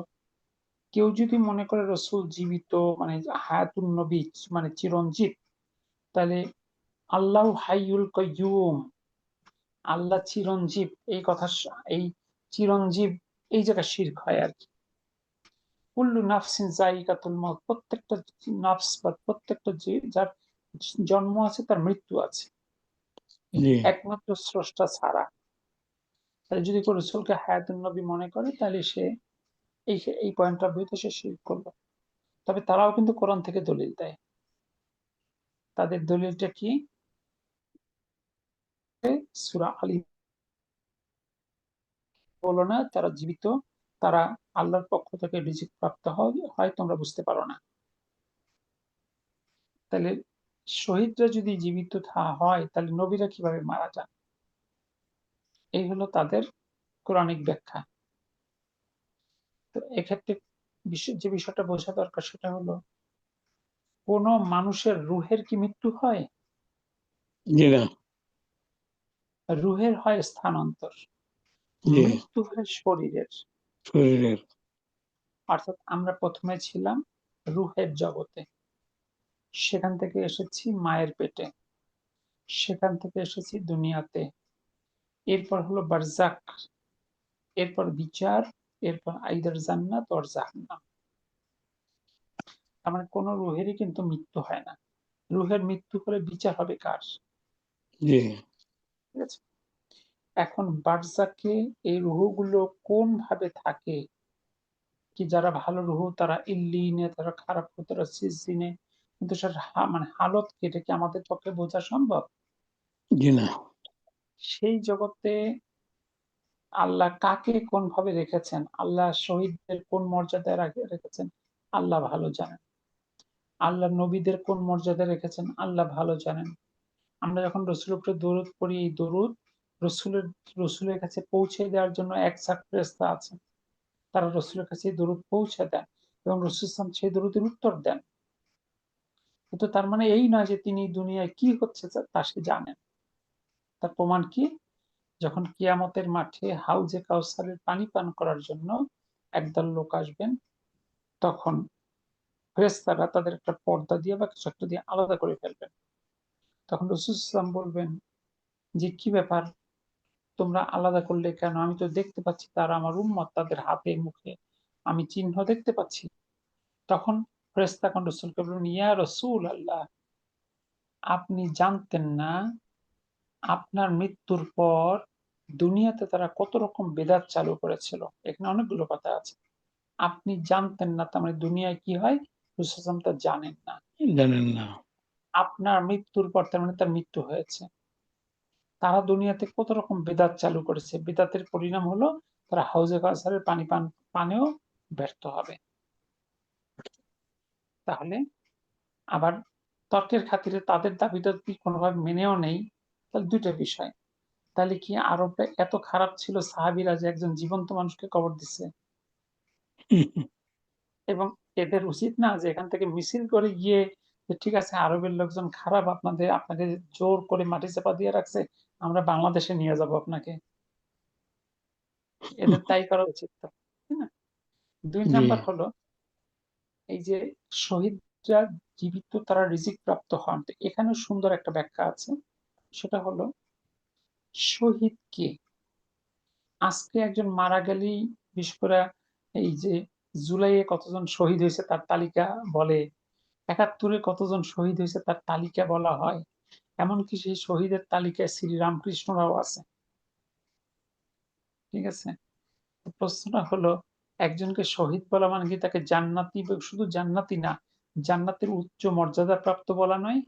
[SPEAKER 1] কেউ যদি মনে করে রসুল জীবিত, মানে হায়াতুন নবী, মানে চিরঞ্জীব, তাহলে আল্লাহ হাইয়ুল কাইয়ুম, আল্লাহ চিরঞ্জীব, এই কথা এই চিরঞ্জীব এই জায়গায় শিরক হয় আর কি। কুল্লু নাফসিন যায়িকাতুল মাউত, প্রত্যেকটা নাফস বা প্রত্যেকটা যার জন্ম আছে তার মৃত্যু আছে,
[SPEAKER 3] জি
[SPEAKER 1] একমাত্র স্রষ্টা ছাড়া। তাহলে যদি কেউ রসুলকে হায়াতুন নবী মনে করে তাহলে সে এই পয়েন্টটার ভিতরে সে শিরক করলো। তবে তারাও কিন্তু কোরআন থেকে দলিল দেয়। তাদের দলিলটা কি? সূরা আলী বলো না তারা জীবিত, তারা আল্লাহর পক্ষ থেকে রিজিক প্রাপ্ত হয়, তোমরা বুঝতে পারো না। তাহলে শহীদরা যদি জীবিত হয় তাহলে নবীরা কিভাবে মারা যান? এই হলো তাদের কোরআনিক ব্যাখ্যা। তো এক্ষেত্রে যে বিষয়টা বোঝা দরকার সেটা হলো, কোন মানুষের রুহের কি মৃত্যু হয়?
[SPEAKER 3] জি না
[SPEAKER 1] রুহের হয় স্থানান্তর,
[SPEAKER 3] জি
[SPEAKER 1] মৃত্যু হয় শরীরের।
[SPEAKER 3] শরীরের
[SPEAKER 1] অর্থাৎ আমরা প্রথমে ছিলাম রুহের জগতে, সেখান থেকে এসেছি মায়ের পেটে, সেখান থেকে এসেছি দুনিয়াতে, এরপর হলো বারজাক, এরপর বিচার, এরপর আইদার জান্নাত অর জাহান্নাম। তার মানে কোন রুহেরই কিন্তু মৃত্যু হয় না। রুহের মৃত্যু হলে বিচার হবে কার?
[SPEAKER 3] জি
[SPEAKER 1] ঠিক আছে, এখন বারজাকে এই রুহগুলো কোন ভাবে থাকে? কি যারা ভালো রুহ তারা ইল্লিনে, তারা খারাপ রুহ তারা সিজিনে, কিন্তু সেটা মানে হালত কি, এটা কি আমাদের পক্ষে বোঝা সম্ভব?
[SPEAKER 3] জি না
[SPEAKER 1] সেই জগতে আল্লাহ কাকে কোন ভাবে রেখেছেন, আল্লাহ শহীদদের কোন মর্যাদায় রেখেছেন, আল্লাহ ভালো জানেন। আল্লাহ নবীদের কোন মর্যাদায় রেখেছেন, আল্লাহ ভালো জানেন। আমরা যখন রসুলের উপরে দরুদ পড়ি, এই দরুদ রসুলের কাছে পৌঁছে দেওয়ার জন্য এক ঝাঁক ফেরেশতা আছে, তারা রসুলের কাছে এই দরুদ পৌঁছে দেন এবং রসুল সাল্লাল্লাহু আলাইহি ওয়াসাল্লাম সেই দরুদের উত্তর দেন। কিন্তু তার মানে এই নয় যে তিনি দুনিয়ায় কি হচ্ছে তা সে জানেন। তার প্রমাণ কি? যখন কিয়ামতের মাঠে হাউজে কাউসারের পানি পান করার জন্য একদল লোক আসবেন, তখন ফেরেশতারা তাদের একটা পর্দা দিয়ে বা কিছু একটা দিয়ে আলাদা করে ফেলবেন। তখন রাসূল সাল্লাল্লাহু আলাইহি ওয়াসাল্লাম বলবেন যে কি ব্যাপার, তোমরা আলাদা করলে কেন? আমি তো দেখতে পাচ্ছি তারা আমার উম্মত, তাদের হাতে মুখে আমি চিহ্ন দেখতে পাচ্ছি। তখন ফেরেশতাগণ রাসূলকে বললেন, ইয়া রাসূলাল্লাহ, আপনি জানতেন না আপনার মৃত্যুর পর দুনিয়াতে তারা কত রকম বেদাত চালু করেছিল? এখানে অনেকগুলো কথা আছে। আপনি জানতেন না, তার মানে দুনিয়ায় কি হয় রাসূল সাল্লাল্লাহু আলাইহি ওয়াসাল্লাম তা জানেন না।
[SPEAKER 3] জানেন না
[SPEAKER 1] আপনার মৃত্যুর পর তার মানে তার মৃত্যু হয়েছে। তারা দুনিয়াতে কত রকম বেদাত চালু করেছে, বেদাতের পরিণাম হলো তারা হাউজে কাউসারের পানেও ব্যর্থ হবে। তাহলে আবার তর্কের খাতিরে তাদের দাবি দাবি কোনোভাবে মেনেও নেই, তাহলে দুইটা বিষয়। তাহলে কি আরবরা এত খারাপ ছিল সাহাবীরা যে একজন জীবন্ত মানুষকে কবর দিচ্ছে? এবং এদের উচিত না যে এখান থেকে মিছিল করে গিয়ে যে ঠিক আছে আরবের লোকজন খারাপ, আপনাকে জোর করে মাটি চাপা দিয়ে রাখছে, আমরা বাংলাদেশে নিয়ে যাব আপনাকে? এদের তাই করা উচিত তো, তাই না? দুই
[SPEAKER 3] জি
[SPEAKER 1] নাম্বার হলো এই যে শহীদরা জীবিত, তারা রিজিক প্রাপ্ত হন। তো এখানেও সুন্দর একটা ব্যাখ্যা আছে, সেটা হলো শহীদ কে? আজকে একজন মারা গেলেই, বিশেষ করে এই যে জুলাইয়ে কতজন শহীদ হয়েছে তার তালিকা বলে, ৭১-এ কতজন শহীদ হয়েছে তার তালিকা বলা হয়, এমনকি সেই শহীদের তালিকায় শ্রীরামকৃষ্ণরাও আছে। ঠিক আছে, প্রশ্নটা হলো একজনকে শহীদ বলা মানে কি তাকে জান্নাতি, শুধু জান্নাতি না, জান্নাতের উচ্চ মর্যাদা প্রাপ্ত বলা নয়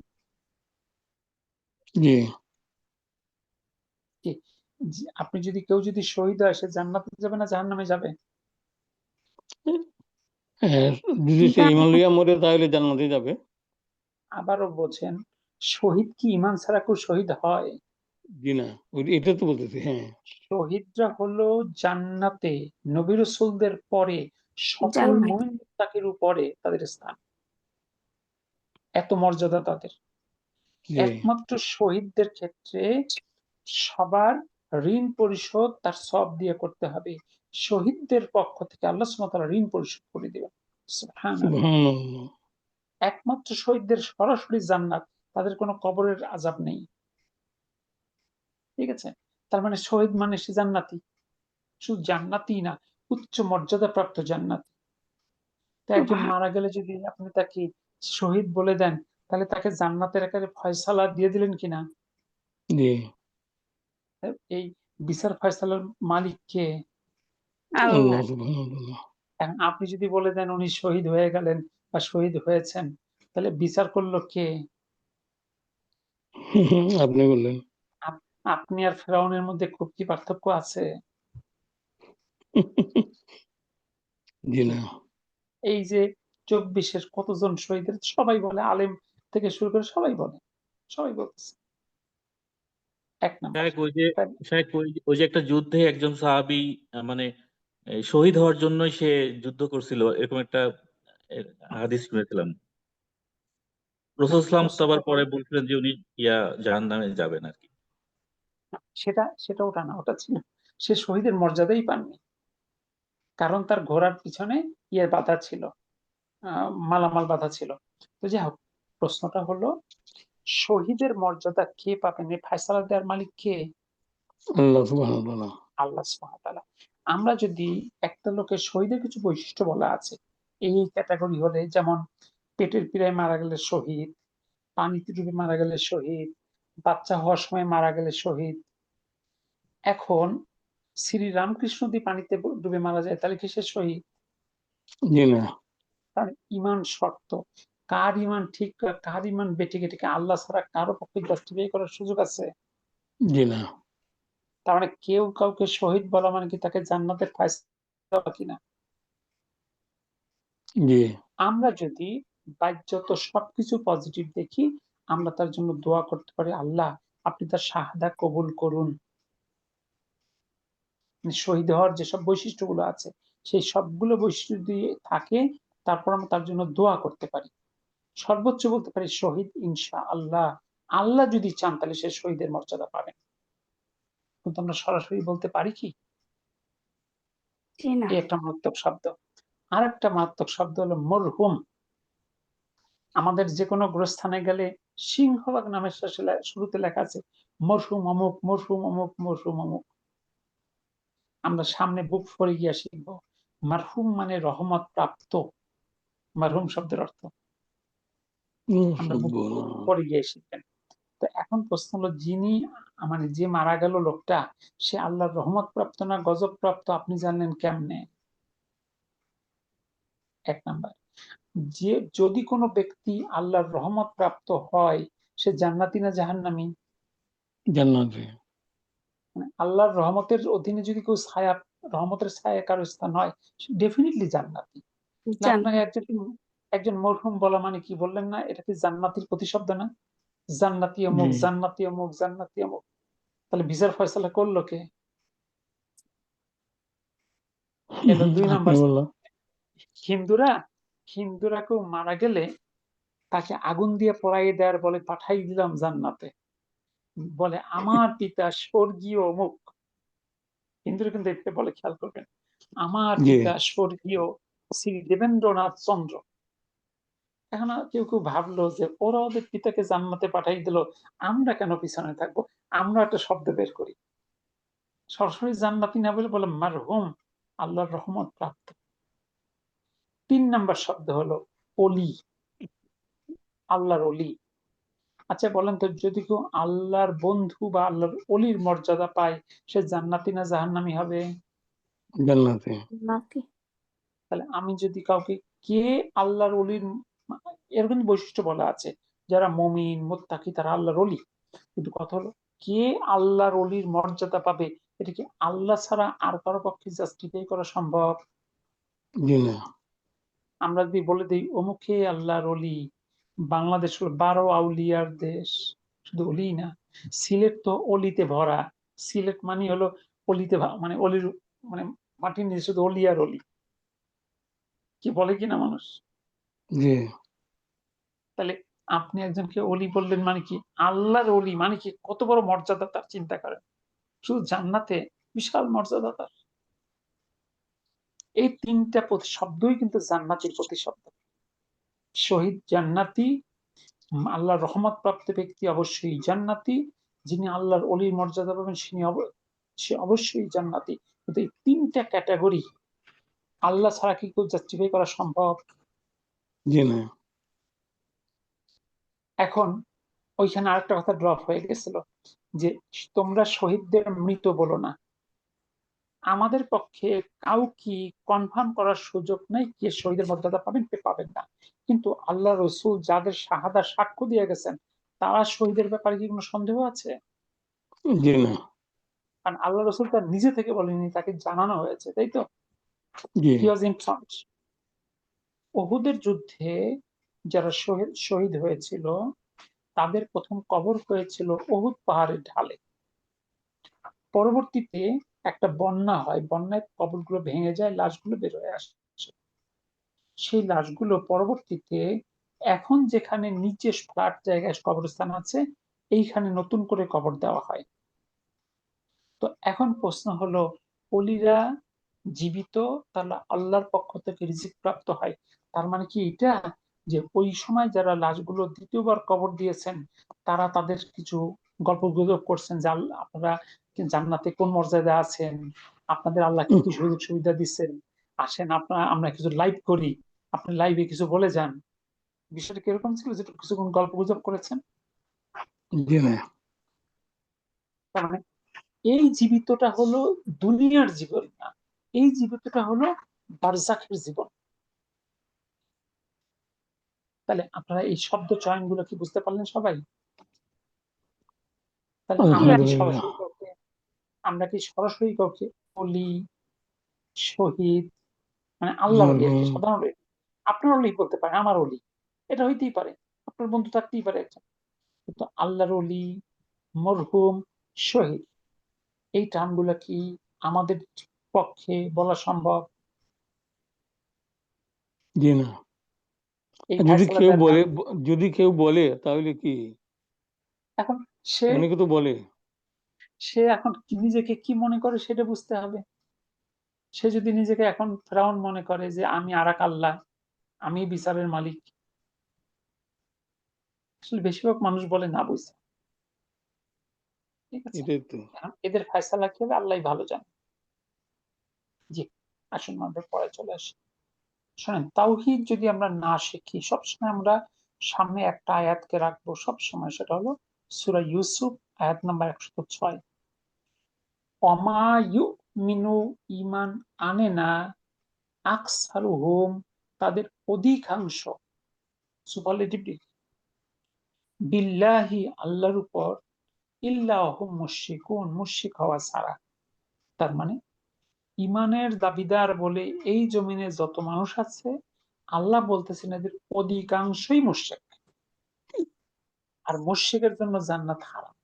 [SPEAKER 3] জি
[SPEAKER 1] কি? আপনি যদি কেউ যদি শহীদ হয় সে জান্নাতে যাবে না জাহান্নামে যাবে?
[SPEAKER 3] হ্যাঁ, যদি সে ইমান লইয়া মরে তাহলে জান্নাতে যাবে।
[SPEAKER 1] আবারও বোঝেন, শহীদ কি ইমান ছাড়া কেউ শহীদ হয়?
[SPEAKER 3] জি না, এটা তো বলতেছি। হ্যাঁ
[SPEAKER 1] শহীদরা হলো জান্নাতে নবী রাসূলদের পরে সকল
[SPEAKER 2] জান্নাত।
[SPEAKER 1] মুমিন মুত্তাকির উপরে তাদের স্থান, এত মর্যাদা তাদের।
[SPEAKER 3] জি
[SPEAKER 1] একমাত্র শহীদদের ক্ষেত্রে সবার ঋণ পরিশোধ তার সব দিয়ে করতে হবে। শহীদদের পক্ষ থেকে আল্লাহ সুবহানাহু ওয়া তাআলা ঋণ পরিশোধ করে দিবেন। সুবহানাল্লাহ।
[SPEAKER 3] সুবহানাল্লাহ।
[SPEAKER 1] একমাত্র শহীদদের সরাসরি জান্নাত, তাদের কোনো কবরের আযাব নেই। ঠিক আছে? তার মানে শহীদ মানে সে জান্নাতি। শুধু জান্নাতি না, উচ্চ মর্যাদা প্রাপ্ত জান্নাতি। তো একজন মারা গেলে যদি আপনি তাকে শহীদ বলে দেন, তাহলে তাকে জান্নাতের একেবারে ফয়সালা দিয়ে দিলেন কিনা?
[SPEAKER 3] জি
[SPEAKER 1] এই বিচার ফয়সালার মালিক কে?
[SPEAKER 3] আল্লাহ
[SPEAKER 2] আল্লাহ।
[SPEAKER 3] সুবহানাল্লাহ।
[SPEAKER 1] এখন আপনি যদি বলে দেন উনি শহীদ হয়ে গেলেন বা শহীদ হয়েছেন, তাহলে বিচার করলো কে?
[SPEAKER 3] আপনি বললেন।
[SPEAKER 1] আপনি আর ফেরাউনের মধ্যে খুব কি পার্থক্য আছে?
[SPEAKER 3] জি না।
[SPEAKER 1] এই যে 24-এর কতজন শহীদের সবাই বলে, আলেম থেকে শুরু করে সবাই বলে, সবাই বলতেছে। এক নাম্বার।
[SPEAKER 6] শায়েখ ওই যে একটা যুদ্ধে একজন সাহাবী মানে শহীদ হওয়ার জন্যই সে যুদ্ধ করছিল, এরকম একটা হাদিস শুনেছিলাম। রাসূল সাল্লাল্লাহু আলাইহি ওয়াসাল্লাম তো আবার পরে বলছিলেন যে উনি জাহান্নামে যাবেন আর কি।
[SPEAKER 1] সেটা ওটা না, ওটা ছিল সে শহীদের মর্যাদাই পাননি, কারণ তার ঘোড়ার পিছনে বাধা ছিল, মালামাল বাধা ছিল। তো যাই হোক, প্রশ্নটা হলো শহীদের মর্যাদা কে পাবেন? এই ফায়সালা দেওয়ার মালিক কে?
[SPEAKER 3] আল্লাহ সুবহানাল্লাহ।
[SPEAKER 1] আল্লাহ সুবহানাহু ওয়া তাআলা। আমরা যদি একটা লোকের শহীদের কিছু বৈশিষ্ট্য বলা আছে, এই ক্যাটাগরি হলে, যেমন পেটের পীড়ায় মারা গেলে শহীদ, পানিতে ডুবে মারা গেলে শহীদ, বাচ্চা হওয়ার সময় মারা গেলে শহীদ। এখন শ্রী রামকৃষ্ণ যদি পানিতে ডুবে মারা যায়, তাহলে কি সে শহীদ?
[SPEAKER 3] জি না।
[SPEAKER 1] তার ইমান শর্ত। কার ইমান ঠিক কার ইমান বেঠিক, এটাকে আল্লাহ ছাড়া কারো পক্ষে জাস্টিফাই করার সুযোগ আছে?
[SPEAKER 3] জি না।
[SPEAKER 1] তার মানে কেউ কাউকে শহীদ বলা মানে কি তাকে জান্নাতের ফায়সালা কিনা?
[SPEAKER 3] জি
[SPEAKER 1] আমরা যদি বাহ্যত সবকিছু পজিটিভ দেখি, আমরা তার জন্য দোয়া করতে পারি, আল্লাহ আপনি তার শাহাদা কবুল করুন। শহীদ হওয়ার যেসব বৈশিষ্ট্যগুলো আছে, সেই সবগুলো বৈশিষ্ট্য যদি থাকে, তারপর আমরা তার জন্য দোয়া করতে পারি। সর্বোচ্চ বলতে পারি শহীদ ইনশাআল্লাহ, আল্লাহ যদি চান তাহলে সে শহীদের মর্যাদা পাবেন। কিন্তু আমরা সরাসরি বলতে পারি কি?
[SPEAKER 2] জি না।
[SPEAKER 1] এই একটা মারাত্মক শব্দ। আর একটা মারাত্মক শব্দ হলো মরহুম। আমাদের যে কোনো গ্রস্থানে গেলে সিংহভাগ নামের শেষে শুরুতে লেখা আছে মরহুম অমুক, মরহুম অমুক, মরহুম অমুক। আমরা সামনে বুক ফরে গিয়া শিখব মারহুম মানে রহমত প্রাপ্ত। মারহুম শব্দের অর্থ আমরা বুক পরে গিয়ে শিখবেন। তো এখন প্রশ্ন হলো, যিনি মানে যে মারা গেল লোকটা, সে আল্লাহর রহমত প্রাপ্ত না গজব প্রাপ্ত, আপনি জানলেন কেমনে? এক নাম্বার, যে যদি কোনো ব্যক্তি আল্লাহর রহমত প্রাপ্ত হয়, সে জান্নাতি না জাহান্নামী?
[SPEAKER 3] জান্নাতে।
[SPEAKER 1] মানে আল্লাহর রহমতের অধীনে যদি কেউ রহমতের ছায়া কারো স্থান হয়, সে ডেফিনেটলি জান্নাতি। না, আপনাকে একজন মরহুম বলা মানে কি বললেন না, এটা কি জান্নাতির প্রতিশব্দ না? জান্নাতি অমুক,
[SPEAKER 3] জি
[SPEAKER 1] জান্নাতি অমুক, জান্নাতি অমুক। তাহলে বিচার ফয়সালা করলো কে? এলো 2
[SPEAKER 3] আপনি
[SPEAKER 1] নাম্বার।
[SPEAKER 3] বললাম।
[SPEAKER 1] হিন্দুরা কেউ মারা গেলে তাকে আগুন দিয়ে পোড়াইয়ে দেওয়ার বলে পাঠাই দিলাম জান্নাতে। বলে আমার পিতা স্বর্গীয় অমুক। হিন্দুরা কিন্তু এটা বলে, খেয়াল করবেন, আমার
[SPEAKER 3] জি
[SPEAKER 1] পিতা স্বর্গীয় শ্রী দেবেন্দ্রনাথ চন্দ্র। এখন কেউ কেউ ভাবলো যে ওরা ওদের পিতাকে জান্নাতে পাঠাই দিল, আমরা কেন পিছনে থাকবো? আমরা একটা শব্দ বের করি, সরাসরি জান্নাতি না বলে মারহুম, আল্লাহর রহমত প্রাপ্ত। 3 নাম্বার শব্দ হলো অলি, আল্লাহর অলি। আচ্ছা বলেন তো, যদি কেউ আল্লাহর বন্ধু বা আল্লাহর অলির মর্যাদা পায়, সে জান্নাতি না জাহান্নামী হবে?
[SPEAKER 3] জান্নাতে।
[SPEAKER 1] তাহলে আমি যদি কাউকে, কে আল্লাহর অলির, এরকম বৈশিষ্ট্য বলা আছে, যারা মুমিন মুত্তাকি তারা আল্লাহর অলি। কিন্তু কথা হলো, কে আল্লাহর অলির মর্যাদা পাবে, এটা কি আল্লাহ ছাড়া আর কারো পক্ষে জাস্টিফাই করা সম্ভব?
[SPEAKER 3] জি না।
[SPEAKER 1] আমরা যদি বলে দিই অমুকে আল্লাহর অলি, বাংলাদেশ হলো 12 আউলিয়ার দেশ, শুধু অলি না, সিলেট তো অলিতে ভরা। সিলেট মানে হলো অলিতে মানে অলির মানে মাটির নিচে শুধু অলি আর অলি। কি বলে কিনা মানুষ?
[SPEAKER 3] জি
[SPEAKER 1] তাহলে আপনি একজনকে অলি বললেন মানে কি? আল্লাহর অলি মানে কি? কত বড় মর্যাদা তার, চিন্তা করেন। শুধু জান্নাতে বিশাল মর্যাদা তার। এই তিনটা শব্দই কিন্তু জান্নাতির প্রতিশব্দ। শহীদ জান্নাতি, আল্লাহর রহমত প্রাপ্ত ব্যক্তি অবশ্যই জান্নাতি, যিনি আল্লাহর অলির মর্যাদা পাবেন সে অবশ্যই জান্নাতি। কিন্তু এই তিনটা ক্যাটাগরি আল্লাহ ছাড়া কি কেউ জাস্টিফাই করা সম্ভব?
[SPEAKER 3] জি না
[SPEAKER 1] এখন ওইখানে আরেকটা কথা ড্রপ হয়ে গেছিল যে তোমরা শহীদদের মৃত বলো না। আমাদের পক্ষে কাউকে কনফার্ম করার সুযোগ নেই কে শহীদের মর্যাদা পাবেন কে পাবেন না, কিন্তু আল্লাহ রসুল যাদের শাহাদা সাক্ষ্য দিয়ে গেছেন তারা শহীদের ব্যাপারে কি কোনো সন্দেহ আছে?
[SPEAKER 3] জি না
[SPEAKER 1] কারণ আল্লাহ রসুল তার নিজে থেকে বলেনি, তাকে জানানো হয়েছে, তাই তো?
[SPEAKER 3] জি
[SPEAKER 1] হি ওয়াজ ইনফর্মড। ওহুদের যুদ্ধে যারা শহীদ হয়েছিল তাদের প্রথম কবর হয়েছিল ওহুদ পাহাড়ের ঢালে। পরবর্তীতে একটা বন্যা হয়, বন্যায় কবরগুলো ভেঙে যায়, লাশগুলো বের হয়ে আসে। সেই লাশগুলো পরবর্তীতে এখন যেখানে নিচে ফ্ল্যাট জায়গায় কবরস্থান আছে এইখানে নতুন করে কবর দেওয়া হয়। তো এখন প্রশ্ন হলো, অলিরা জীবিত, তাহলে আল্লাহর পক্ষ থেকে রিজিক প্রাপ্ত হয়, তার মানে কি এটা যে ওই সময় যারা লাশগুলো দ্বিতীয়বার কবর দিয়েছেন তারা তাদের কিছু গল্প গুজব করছেন যে আপনারা জান্নাতে কোন মর্যাদা আছেন, আপনাদের আল্লাহ কি কি সুযোগ সুবিধা দিচ্ছেন, আসেন আমরা কিছু লাইভ করি, আপনি লাইভে কিছু বলে যান। বিষয়টা কিরকম ছিল, যে কিছুক্ষণ গল্প গুজব করেছেন?
[SPEAKER 3] জি না
[SPEAKER 1] তার মানে এই জীবিতটা হলো দুনিয়ার জীবন না, এই জীবিতটা হলো বারজাখের জীবন। তাহলে আপনারা এই শব্দ চয়ন গুলো কি বুঝতে পারলেন সবাই? তাহলে
[SPEAKER 3] আলহামদুলিল্লাহ
[SPEAKER 1] আমরা কি সরাসরি কাউকে অলি, শহীদ, মানে আল্লাহ অলি আর কি,
[SPEAKER 3] মরহুম
[SPEAKER 1] সাধারণ অলি, আপনার অলি বলতে পারেন, আমার অলি, এটা হইতেই পারে, আপনার বন্ধু থাকতেই পারে একজন, কিন্তু আল্লাহর অলি, মরহুম, শহীদ, এই টার্মগুলো কি আমাদের পক্ষে বলা সম্ভব?
[SPEAKER 3] জি না
[SPEAKER 1] এই
[SPEAKER 3] যদি
[SPEAKER 1] ফায়সালা
[SPEAKER 3] কেউ
[SPEAKER 1] দেওয়ার
[SPEAKER 3] বলে,
[SPEAKER 1] কারণ
[SPEAKER 3] যদি কেউ বলে তাহলে কি?
[SPEAKER 1] এখন সে
[SPEAKER 3] অনেকে তো বলে
[SPEAKER 1] সে এখন নিজেকে কি মনে করে সেটা বুঝতে হবে। সে যদি নিজেকে এখন ফেরাউন মনে করে যে আমি আরাক আল্লাহ, আমি বিচারের মালিক, আসলে বেশিরভাগ মানুষ বলে না বুঝতে, ঠিক আছে?
[SPEAKER 3] এটাই তো
[SPEAKER 1] এখন এদের ফয়সালা কি হবে আল্লাহ ভালো জানে। জি, আসুন আমরা পরে চলে আসি। শোনেন, তাওহীদ যদি আমরা না শিখি, সবসময় আমরা সামনে একটা আয়াতকে রাখবো সবসময়, সেটা হলো সূরা ইউসুফ আয়াত নাম্বার 106। ওমা ইউমিনু, ঈমান আনে না, আকসারুহুম, তাদের অধিকাংশ, সুপারলেটিভ বিল্লাহি, আল্লাহর উপর, ইল্লা হুম মুশরিকুন, মুশরিক হওয়া ছাড়া। তার মানে ইমানের দাবিদার বলে এই জমিনে যত মানুষ আছে আল্লাহ বলতেছেন এদের অধিকাংশই মুশরিক, আর মুশরিকের জন্য জান্নাত হারাম।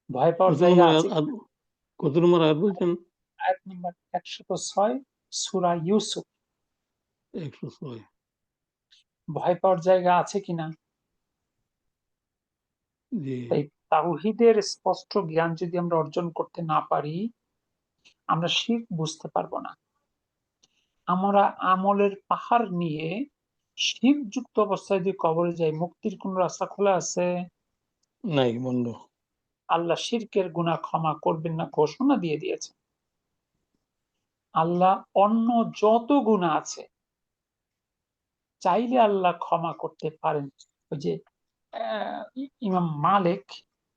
[SPEAKER 1] ভয় পাওয়ার
[SPEAKER 3] কত
[SPEAKER 1] জায়গা
[SPEAKER 3] নম্বর
[SPEAKER 1] আছে?
[SPEAKER 3] কত নম্বর আয়াত বলছেন?
[SPEAKER 1] আয়াত নম্বর 106 সূরা ইউসুফ।
[SPEAKER 3] 106
[SPEAKER 1] ভয় পাওয়ার জায়গা আছে কিনা?
[SPEAKER 3] জি
[SPEAKER 1] তাই তাওহীদের স্পষ্ট জ্ঞান যদি আমরা অর্জন করতে না পারি আমরা শিরক বুঝতে পারবো না। আমরা আমলের পাহাড় নিয়ে শিরক যুক্ত অবস্থায় যদি কবরে যাই, মুক্তির কোন রাস্তা খোলা আছে?
[SPEAKER 3] নাই, বন্ধ।
[SPEAKER 1] আল্লাহ শিরকের গুনাহ ক্ষমা করবেন না ঘোষণা দিয়ে দিয়েছে। আল্লাহ অন্য যত গুনাহ আছে চাইলে আল্লাহ ক্ষমা করতে পারেন। ওই যে ইমাম মালিক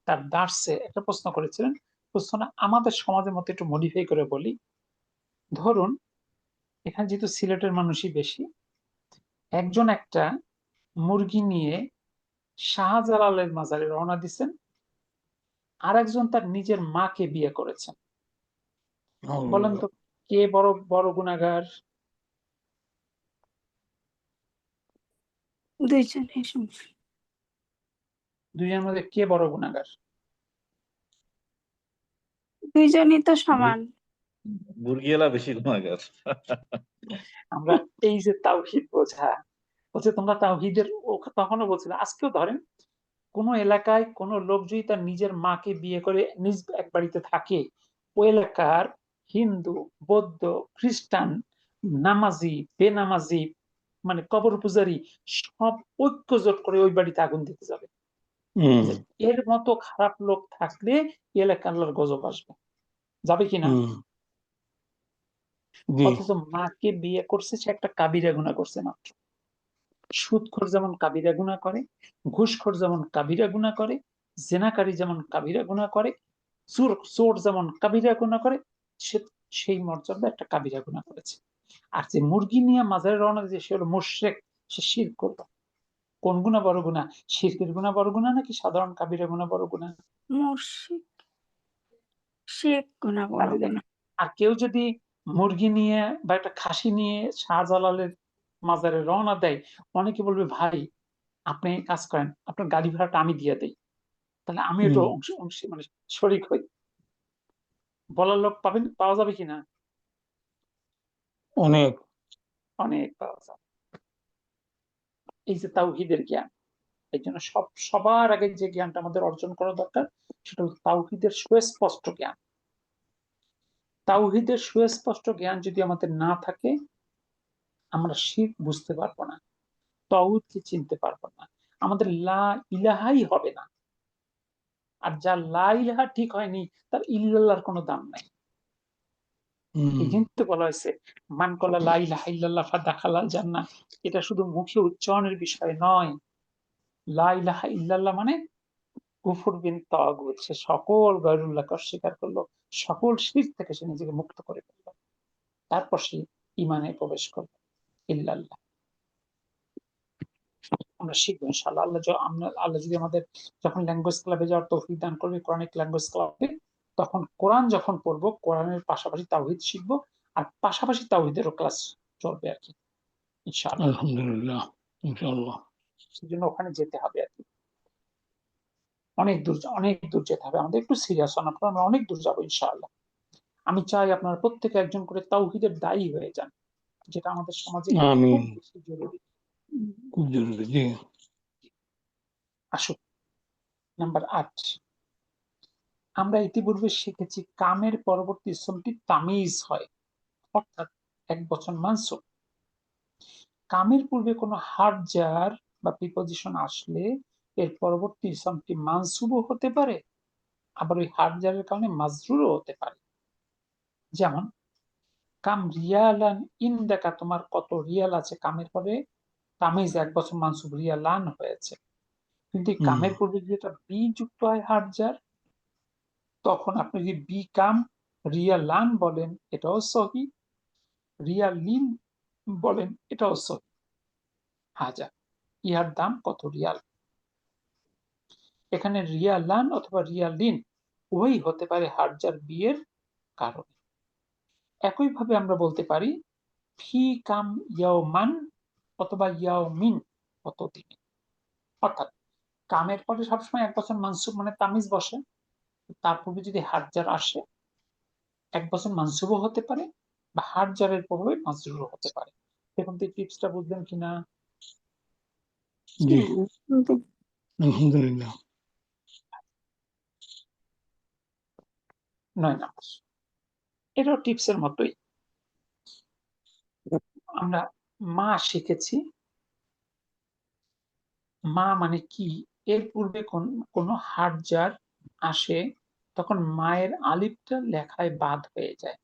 [SPEAKER 1] তার দার্সে একটা প্রশ্ন করেছিলেন, প্রশ্নটা আমাদের সমাজের মতো একটু মডিফাই করে বলি। ধরুন এখানে যেহেতু সিলেটের মানুষই বেশি, একজন একটা মুরগি নিয়ে শাহজালালের মাজারে রওনা দিচ্ছেন, আর একজন তার নিজের মাকে বিয়ে করেছেন। বলেন তো কে বড় বড় গুনাহগার?
[SPEAKER 2] দুইজনই সমান।
[SPEAKER 1] দুইজনের মধ্যে কে বড় গুনাহগার?
[SPEAKER 2] দুইজনই তো সমান।
[SPEAKER 6] মুরগিওয়ালা বেশি গুনাহগার।
[SPEAKER 1] আমরা এই যে তাওহীদ বোঝা, বলছে তোমরা তাওহীদের তখনও বলছিল, আজকেও ধরেন কোন এলাকায় কোন লোক যদি তার নিজের মাকে বিয়ে করে নিজ এক বাড়িতে থাকে, ওই এলাকার হিন্দু, বৌদ্ধ, খ্রিস্টান, নামাজি, বেনামাজি, মানে কবর পূজারী সব ঐক্য জোট করে ওই বাড়িতে আগুন দিতে যাবে।
[SPEAKER 3] হুম
[SPEAKER 1] যে এর মতো খারাপ লোক থাকলে এই এলাকা আল্লাহর গজব আসবে, যাবে কিনা?
[SPEAKER 3] হুম জি
[SPEAKER 1] অথচ মাকে বিয়ে করছে, সে একটা কাবিরা গুনাহ করছে মাত্র। সুদখোর যেমন কাবিরা গুনাহ করে, ঘুষখোর যেমন কাবিরা গুনাহ করে, জেনাকারী যেমন কাবিরা গুনাহ করে, চোর যেমন কাবিরা গুনাহ করে, সে সেই মর্যাদা একটা কাবিরা গুনাহ করেছে। আর যে মুরগি নিয়ে মাজারে রওনা দিয়েছে সে হলো মুশরিক, সে শিরক করলো। কোন গুনাহ বড় গুনাহ? শিরকের গুনাহ বড় গুনাহ নাকি সাধারণ কাবিরা গুনাহ বড় গুনাহ?
[SPEAKER 2] মুশরিক শিরক গুনাহ বড়
[SPEAKER 1] তাহলে
[SPEAKER 2] গুনাহ।
[SPEAKER 1] আর কেউ যদি মুরগি নিয়ে বা একটা খাসি নিয়ে শাহজালালের মাজারে রওনা দেয়, অনেকে বলবে ভাই আপনি কাজ করেন, আপনার গাড়ি ভাড়াটা আমি দিয়ে দেই, তাহলে আমি একটু
[SPEAKER 3] হুম
[SPEAKER 1] অংশ অংশ মানে শরিক হই। বলার লোক পাওয়া যাবে কিনা?
[SPEAKER 3] অনেক
[SPEAKER 1] অনেক পাওয়া যাবে। এই যে তাওহীদের জ্ঞান, এই জন্য সবার আগে যে জ্ঞানটা আমাদের অর্জন করা দরকার সেটা হলো তাওহীদের সুস্পষ্ট জ্ঞান। তাওহীদের সুস্পষ্ট জ্ঞান যদি আমাদের না থাকে, আমরা শিরক বুঝতে পারবো না, তাওহীদকে চিনতে পারবো না, আমাদের লা ইলাহাই হবে না। আর যার লা ইলাহা ঠিক হয়নি তার ইল্লাল্লাহর কোনো দাম নাই। এই
[SPEAKER 3] হুম
[SPEAKER 1] জন্য তো বলা হয়েছে মান ক্বালা লা ইলাহা ইল্লাল্লাহ ফাদাখালাল জান্নাহ। এটা শুধু মুখে উচ্চারণের বিষয় নয়। লা ইলাহা ইল্লাল্লাহ মানে কুফর বিন তাগুত, সে সকল গায়রুল্লাহকে অস্বীকার করলো, সকল শিরক থেকে সে নিজেকে মুক্ত করে ফেললো, তারপর সে ঈমানে প্রবেশ করলো। ইল্লাল্লাহ আমরা শিখবো ইনশাআল্লাহ। আল্লাহ যদি আমাদের যখন ল্যাঙ্গুয়েজ ক্লাবে যাওয়ার তৌফিক দান করবে, কোরআনিক ল্যাঙ্গুয়েজ ক্লাবে, তখন কোরআন যখন পড়বো কোরআনের পাশাপাশি তাওহীদ শিখবো, আর পাশাপাশি তাওহীদেরও ক্লাস চলবে আর কি ইনশাআল্লাহ।
[SPEAKER 3] আলহামদুলিল্লাহ ইনশাআল্লাহ
[SPEAKER 1] সেজন্য ওখানে যেতে হবে আর কি, অনেক দূর যেতে হবে আমাদের, একটু সিরিয়াস হন আপনারা, আমরা অনেক দূর যাবো ইনশাআল্লাহ। আমি চাই আপনারা প্রত্যেকে একজন করে তাওহীদের দায়ী হয়ে যান, যেটা আমাদের সমাজে খুব
[SPEAKER 3] আমিন
[SPEAKER 1] বেশি জরুরি।
[SPEAKER 3] খুব জরুরি জি
[SPEAKER 1] আসুন, নাম্বার 8, আমরা ইতিপূর্বে শিখেছি কামের পরবর্তী ইসমটি তামিজ হয়, অর্থাৎ এক বচন মানসুব। কামের পূর্বে কোনো হার্ফ জার বা প্রিপজিশন আসলে এর পরবর্তী ইসমটি মানসুবও হতে পারে, আবার ওই হার্ফ জারের কারণে মাজরুরও হতে পারে। যেমন কাম রিয়ালান ইনদাকা, তোমার কত রিয়াল আছে, কামের পরে তামিজ এক বছর মানসুব রিয়ালান হয়েছে। কিন্তু এই
[SPEAKER 3] হুম
[SPEAKER 1] কামের পূর্বে যদি এটা বি যুক্ত হয় হার্ফ জার, তখন আপনি যদি বি কাম রিয়ালান বলেন এটাও সহি, রিয়ালিন বলেন এটাও সহি। হাজার, ইহার দাম কত রিয়াল। এখানে রিয়ালান অথবা রিয়ালিন উভয়ই হতে পারে হার্ফ জার বি এর কারণে। একইভাবে আমরা বলতে পারি ফি কাম ইয়াওমান অথবা ইয়াওমিন, কতদিনে। অর্থাৎ কামের পরে সবসময় এক বছর মানসুব মানে তামিজ বসে, তার পূর্বে যদি হার্ফ জার আসে এক বছর মানসুবও হতে পারে বা হার্ফ জারের প্রভাবে মাজরুরও হতে পারে। দেখুন তো এই টিপসটা বুঝলেন কিনা?
[SPEAKER 3] জি আলহামদুলিল্লাহ
[SPEAKER 1] 9 নম্বর, এটাও টিপসের মতোই। আমরা মা শিখেছি, মা মানে কি, এর পূর্বে কোন হার্ফ জার আসে তখন মায়ের আলিফটা লেখায় বাদ হয়ে যায়।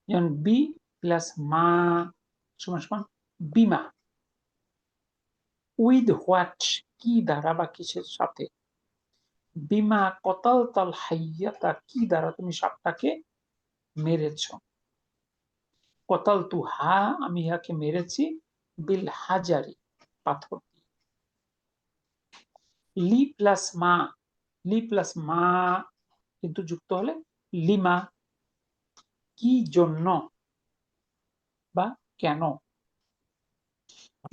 [SPEAKER 1] যেমন বি প্লাস মা সমান সমান বিমা। উইথ হোয়াট, কি দ্বারা বা কিসের সাথে। বিমা কতাল তাল হাইয়াতা, কি দ্বারা তুমি সাপটাকে মেরেছ। কতাল তু হা, আমি ইহাকে মেরেছি, বিল হাজারি, পাথর দিয়ে। লি প্লাস মা, লি প্লাস মা কিন্তু যুক্ত হলে লিমা, কি জন্য বা কেন।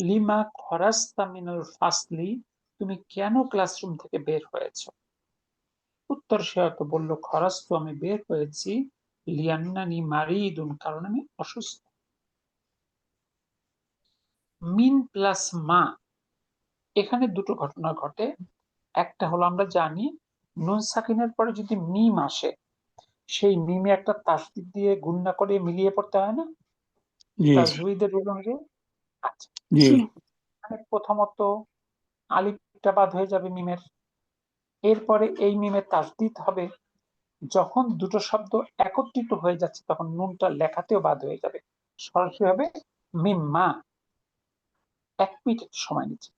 [SPEAKER 1] লিমা খরাস্তা মিনাল ফাসলি, তুমি কেন ক্লাসরুম থেকে বের হয়েছ। উত্তর সে হয়তো বলল খরাস্তু, আমি বের হয়েছি, লিয়ান্নানি মারিদুন, কারণ আমি অসুস্থ। মিন প্লাস মা, এখানে দুটো ঘটনা ঘটে। একটা হলো আমরা জানি নুন সাকিনের পরে যদি মিম আসে, সেই মিমে একটা তাসদিদ দিয়ে গুণনা করে মিলিয়ে পড়তে হয় না
[SPEAKER 3] জি
[SPEAKER 1] তাজউইদের রুল অনুযায়ী? আচ্ছা,
[SPEAKER 3] জি
[SPEAKER 2] জি
[SPEAKER 1] প্রথমত আলিফটা বাদ হয়ে যাবে মিমের, এরপরে এই মিমের তাসদিদ হবে। যখন দুটো শব্দ একত্রিত হয়ে যাচ্ছে তখন নুনটা লেখাতেও বাদ হয়ে যাবে, সরাসরি হবে মিম মা। 1 মিনিট সময় নিচ্ছে।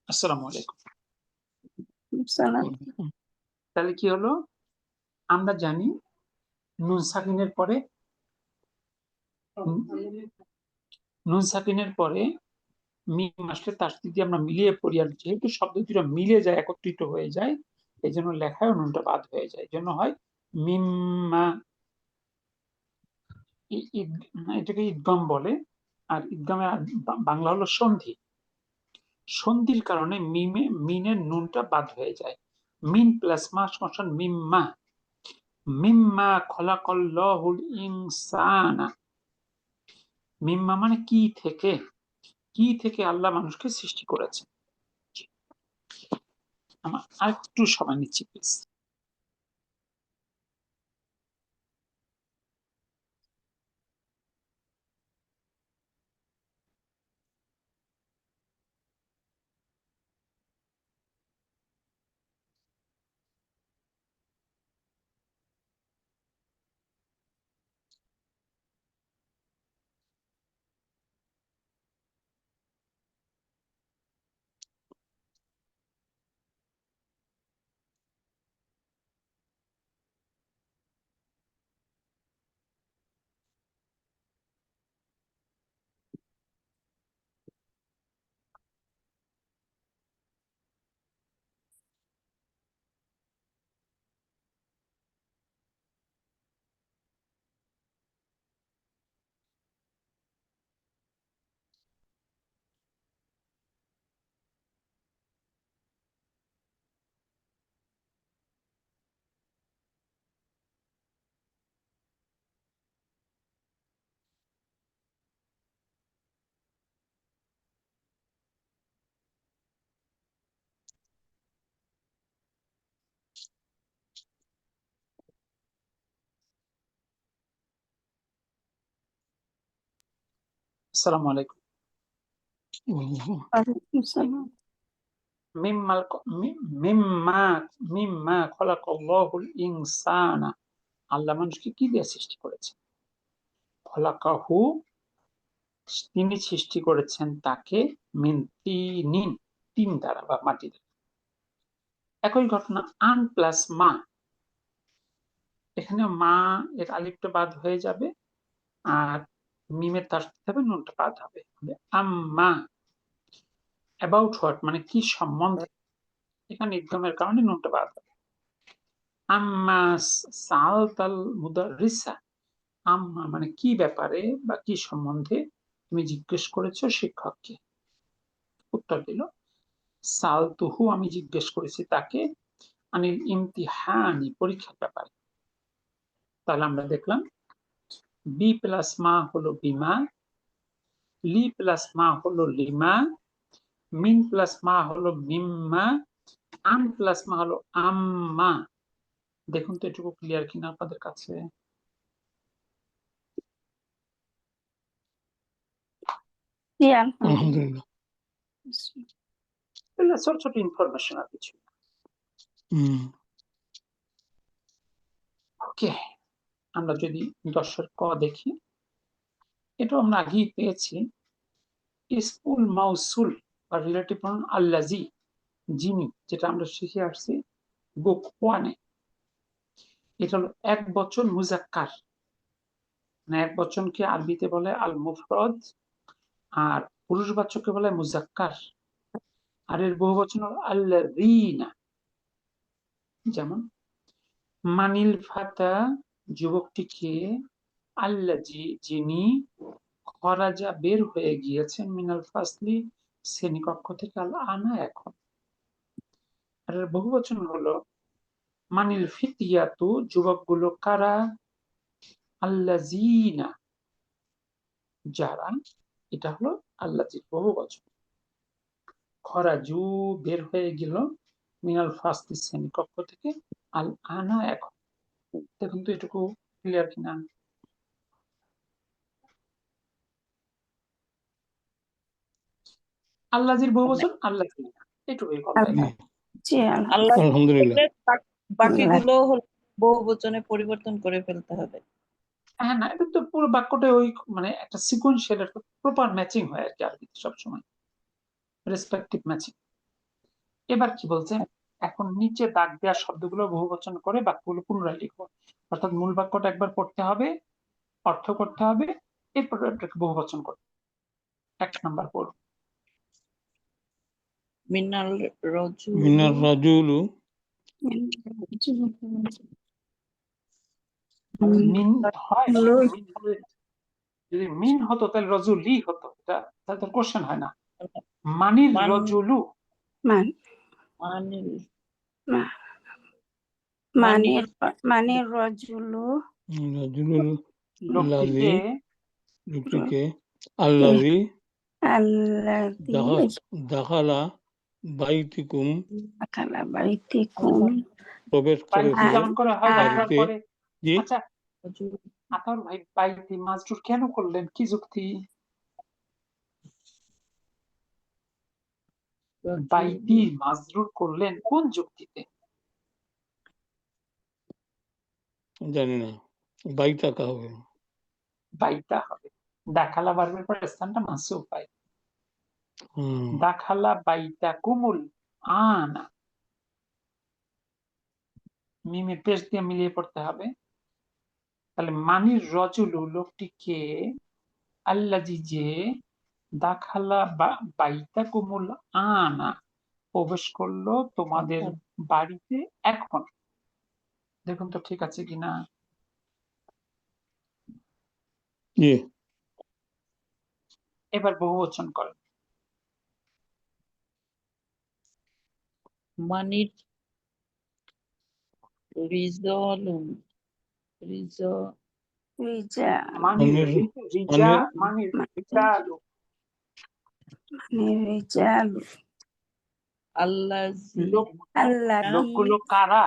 [SPEAKER 1] আসসালামু আলাইকুম।
[SPEAKER 2] সালাম।
[SPEAKER 1] তাহলে কি হলো, আমরা জানি নুন সাকিনের পরে মিম আসলে তার সাথে আমরা মিলিয়ে পড়ি, আর যেহেতু শব্দ দুটো মিলে যায়, একত্রিত হয়ে যায়, এই জন্য লেখায় নুনটা বাদ হয়ে যায়, এই জন্য হয় মিম্মা। এটাকে ইদগম বলে। আর ইদগমের বাংলা হলো সন্ধি। সন্ধির কারণে মিনের নুনটা বাদ হয়ে যায়। মিন প্লাস মা সমান মিম্মা। মিম্মা খলাকাল্লাহুল ইনসানা। মিম্মা মানে কি থেকে, কি থেকে আল্লাহ মানুষকে সৃষ্টি করেছে। আমার আরেকটু সময় নিচ্ছি প্লিজ। আসসালামু আলাইকুম।
[SPEAKER 2] ওয়ালাইকুম সালাম।
[SPEAKER 1] মিম্মা মিম্মা খলাকাল্লাহুল ইনসানা, আল্লাহ মানুষকে কি দিয়ে সৃষ্টি করেছেন? খলাকাহু, তিনি সৃষ্টি করেছেন তাকে, মিন তিনিন, তিন দ্বারা বা মাটি দ্বারা। একই ঘটনা আন প্লাস মা, এখানে মা এর আলিফটা বাদ হয়ে যাবে, আর মিমের তার হবে নুনটা বাদ হবে, আম্মা। অ্যাবাউট হোয়াট মানে কি সম্বন্ধে, এখানে ইদগমের কারণে নুনটা বাদ হবে। আম্মা সালতাল মুদাররিসা, আম্মা মানে কি ব্যাপারে বা কি সম্বন্ধে তুমি জিজ্ঞেস করেছো শিক্ষককে। উত্তর দিল সালতুহু আমি জিজ্ঞেস করেছি তাকে, আনিল ইমতিহানি পরীক্ষার ব্যাপারে। তাহলে আমরা দেখলাম বি প্লাস মা হলো বিমা, লি প্লাস মা হলো লিমা, মিন প্লাস মা হলো মিম্মা, আম প্লাস মা হলো আম্মা। দেখুন তো এটুকু ক্লিয়ার কিনা আপনাদের কাছে?
[SPEAKER 2] জি আলহামদুলিল্লাহ।
[SPEAKER 3] আলহামদুলিল্লাহ।
[SPEAKER 1] ছোট ছোট ইনফরমেশন আর কিছু। ওকে, আমরা যদি 10 ক দেখি, এটা আমরা আগেই পেয়েছি। ইসমুল মাউসুল বা রিলেটিভ প্রনাউন আল্লাজি, যিনি, যেটা আমরা শিখে আসছি বুক 1-এ। এটা হলো এক বচন মুজাক্কার, মানে এক বচনকে আরবিতে বলে আল মুফরদ, আর পুরুষবাচককে বলে মুজাক্কার, আর এর বহুবচন হলো আল্লাযীনা। যেমন মানিল ফাতা যুবকটিকে, আল্লাজি যিনি, খরাজা বের হয়ে গিয়েছেন, মিনাল ফাসলি শ্রেণীকক্ষ থেকে, আল আনা এখন। আর এর বহুবচন হলো মানিল ফিতিয়াতু যুবকগুলো কারা, আল্লাযীনা যারা, এটা হলো আল্লাজির বহুবচন। খরাজু বের হয়ে গেল, মিনাল ফাসলি শ্রেণীকক্ষ থেকে, আল আনা এখন। দেখুন তো এটুকু ক্লিয়ার কিনা? আল্লাজির বহুবচন আল্লাযীনা, এটুকুই কথা।
[SPEAKER 2] জি
[SPEAKER 5] আল্লাহ
[SPEAKER 3] আলহামদুলিল্লাহ।
[SPEAKER 5] বাকিগুলো হলো বহু বচনে পরিবর্তন করে ফেলতে হবে।
[SPEAKER 1] হ্যাঁ, না, এটা তো পুরো বাক্যটা ওই মানে একটা সিকোয়েন্সিয়াল, একটা প্রপার ম্যাচিং হয় আর কি আরবিতে সবসময়, রেসপেক্টিভ ম্যাচিং। এবার কি বলছে, এখন নিচে দাগ দেওয়া শব্দগুলো বহুবচন করে বাক্যগুলো পুনরায় লিখবো। অর্থাৎ মূল বাক্যটা একবার পড়তে হবে, অর্থ করতে হবে, এরপর এটাকে বহুবচন করতে। 1 নাম্বার পড়ো।
[SPEAKER 5] মিনাল
[SPEAKER 3] মিনার রাজুলু
[SPEAKER 1] মিন হয়, মিন হলে, যদি মিন হতো তাহলে রজুলি হতো, এটা তাহলে তো কোশ্চেন হয় না। মানির
[SPEAKER 5] মান-
[SPEAKER 1] রজুলু,
[SPEAKER 2] মান
[SPEAKER 5] মানিল
[SPEAKER 2] মানের মানের রজুলু
[SPEAKER 3] রাজুলুল
[SPEAKER 1] লোকটিকে,
[SPEAKER 3] লোকটিকে আল্লাযী
[SPEAKER 2] আল্লাযী
[SPEAKER 3] দাখালা বাইতিকুম
[SPEAKER 2] আকালা বাইতিকুম
[SPEAKER 3] প্রবেশ
[SPEAKER 1] বাইতি
[SPEAKER 3] করেছে
[SPEAKER 1] যেমন করে হয় দেখার
[SPEAKER 3] বাড়িতে।
[SPEAKER 1] পরে।
[SPEAKER 3] জি,
[SPEAKER 1] আচ্ছা, আতাউর ভাই বাইতি মাজরুর কেন করলেন, কি যুক্তি? বাইতি মাজরুর করলেন কোন যুক্তিতে?
[SPEAKER 3] জানি না, বাইতাকা হবে।
[SPEAKER 1] বাইতা হবে, দাখালা বারবার পর স্থানটা মাসুফ হয়।
[SPEAKER 3] হুম,
[SPEAKER 1] দাখালা বাইতা কুমুল আনা, মিমে পেশ দিয়ে মিলিয়ে পড়তে হবে। তাহলে মানির রজুলু লোকটিকে, আল্লাজি যে, দাখালা বাইতা কুমুল আনা প্রবেশ করলো তোমাদের বাড়িতে এখন। দেখুন তো ঠিক আছে কিনা?
[SPEAKER 3] জি,
[SPEAKER 1] এবার বহুবচন করেন।
[SPEAKER 5] মানির রিজলুন
[SPEAKER 2] রিজা
[SPEAKER 1] মানির রিজা, মানির রিজালু,
[SPEAKER 2] মানের রিজালু
[SPEAKER 5] আল্লাযী
[SPEAKER 2] আল্লাযী
[SPEAKER 1] লোকগুলো কারা,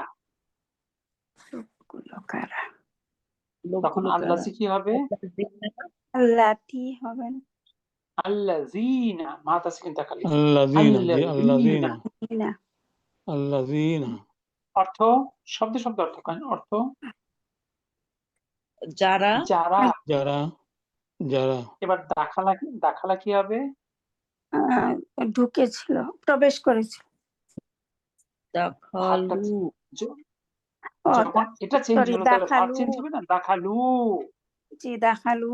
[SPEAKER 2] লোকগুলো কারা,
[SPEAKER 1] তখন
[SPEAKER 5] লোকগুলো কারা?
[SPEAKER 1] আল্লাজি কি হবে?
[SPEAKER 2] আল্লাতী হবেন
[SPEAKER 1] আল্লাযীনা, মাত আছে কিন্তু খালি।
[SPEAKER 3] আল্লাযীনা, জি,
[SPEAKER 1] আল্লাযীনা,
[SPEAKER 2] না
[SPEAKER 3] আল্লাযীনা।
[SPEAKER 1] অর্থ, শব্দ শব্দ অর্থ করেন, অর্থ
[SPEAKER 5] যারা
[SPEAKER 1] যারা।
[SPEAKER 3] যারা যারা
[SPEAKER 1] এবার দাখালা কি হবে?
[SPEAKER 2] ঢুকেছিল, প্রবেশ করেছিল।
[SPEAKER 1] ভাবটা
[SPEAKER 5] দাখালু
[SPEAKER 1] যখন এটা চেঞ্জ
[SPEAKER 2] সরি
[SPEAKER 1] হলো তাহলে ভাব
[SPEAKER 2] দাখালু,
[SPEAKER 1] চেঞ্জ হবে না? দাখালু
[SPEAKER 2] জি দাখালু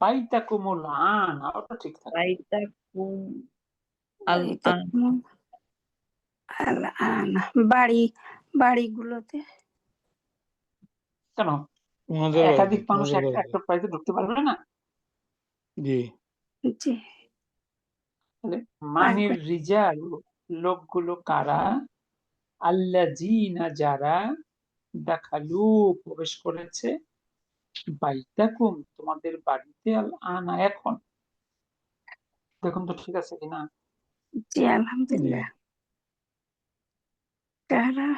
[SPEAKER 1] বাইতাকুমুল আনা, ওটা ঠিক থাকে।
[SPEAKER 5] বাইতাকুম আল আন
[SPEAKER 2] বাড়ি, বাড়িগুলোতে
[SPEAKER 1] কেন
[SPEAKER 3] তোমাদের
[SPEAKER 1] একাধিক মানুষ
[SPEAKER 3] বাড়িতে।
[SPEAKER 1] একটা বাড়িতে ঢুকতে পারবে না?
[SPEAKER 3] জি,
[SPEAKER 2] জি
[SPEAKER 1] তাহলে মানির
[SPEAKER 2] লাগবে।
[SPEAKER 1] রিজাল লোকগুলো কারা, আল্লাযীনা যারা, দাখালু প্রবেশ করেছে, বাইতাকুম তোমাদের বাড়িতে, আল আনা এখন। দেখুন তো ঠিক আছে কিনা।
[SPEAKER 2] জি আলহামদুলিল্লাহ। কারা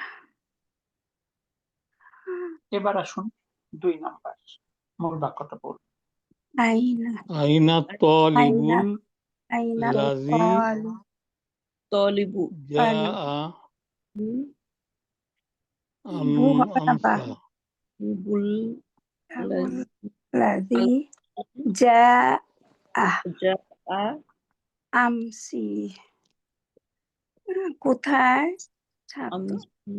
[SPEAKER 1] এবার আসুন 2 নাম্বার মূল বাক্যটা বলুন।
[SPEAKER 2] আইনা
[SPEAKER 3] আইনা তলিবুল
[SPEAKER 2] আইনা
[SPEAKER 3] লাজি
[SPEAKER 2] তালিবু
[SPEAKER 5] তলিবু
[SPEAKER 3] জাআ
[SPEAKER 2] বু হবে না বা।
[SPEAKER 3] আমসা
[SPEAKER 5] বুল
[SPEAKER 2] লাযী জাআ
[SPEAKER 5] জাআ
[SPEAKER 2] আমসি। কোথায় ছাত্র?
[SPEAKER 5] আমসি।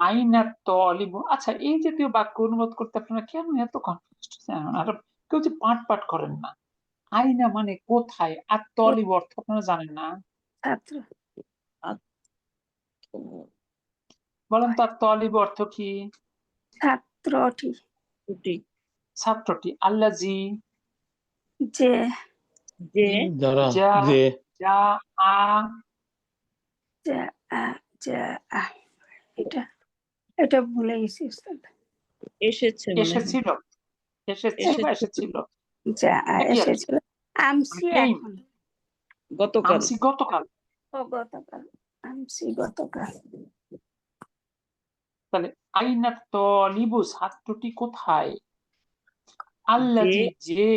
[SPEAKER 1] আইনা তলিবু। আচ্ছা, এই জাতীয় বাক্য অনুবাদ করতে আপনারা কেন এত কনফিউজড আর কেউ যে পাঠ করেন না। আইনা মানে কোথায়, আর তলিব অর্থ আপনারা জানেন না।
[SPEAKER 2] ছাত্র
[SPEAKER 1] বলেন তো আর তলিব অর্থ কি?
[SPEAKER 2] ছাত্রটি।
[SPEAKER 5] ছুটি
[SPEAKER 1] ছাত্রটি। আল্লাজি
[SPEAKER 2] যে
[SPEAKER 5] যে
[SPEAKER 3] যারা
[SPEAKER 1] যা
[SPEAKER 3] যে
[SPEAKER 1] যা আ
[SPEAKER 2] জাআ জাআ। এটা ভুলে গেছি উস্তাদ।
[SPEAKER 5] এসেছে মনে হয়।
[SPEAKER 1] এসেছিল, এসেছে বা এসেছিল,
[SPEAKER 2] জাআ
[SPEAKER 1] একই আর কি।
[SPEAKER 2] এসেছিল। আমসি
[SPEAKER 1] মানে came,
[SPEAKER 2] এখন।
[SPEAKER 5] গতকাল
[SPEAKER 1] আমসি গতকাল।
[SPEAKER 2] ও গতকাল। আমসি গতকাল।
[SPEAKER 1] তাহলে আইনা তলিবু ছাত্রটি কোথায়, আল্লাজি যে,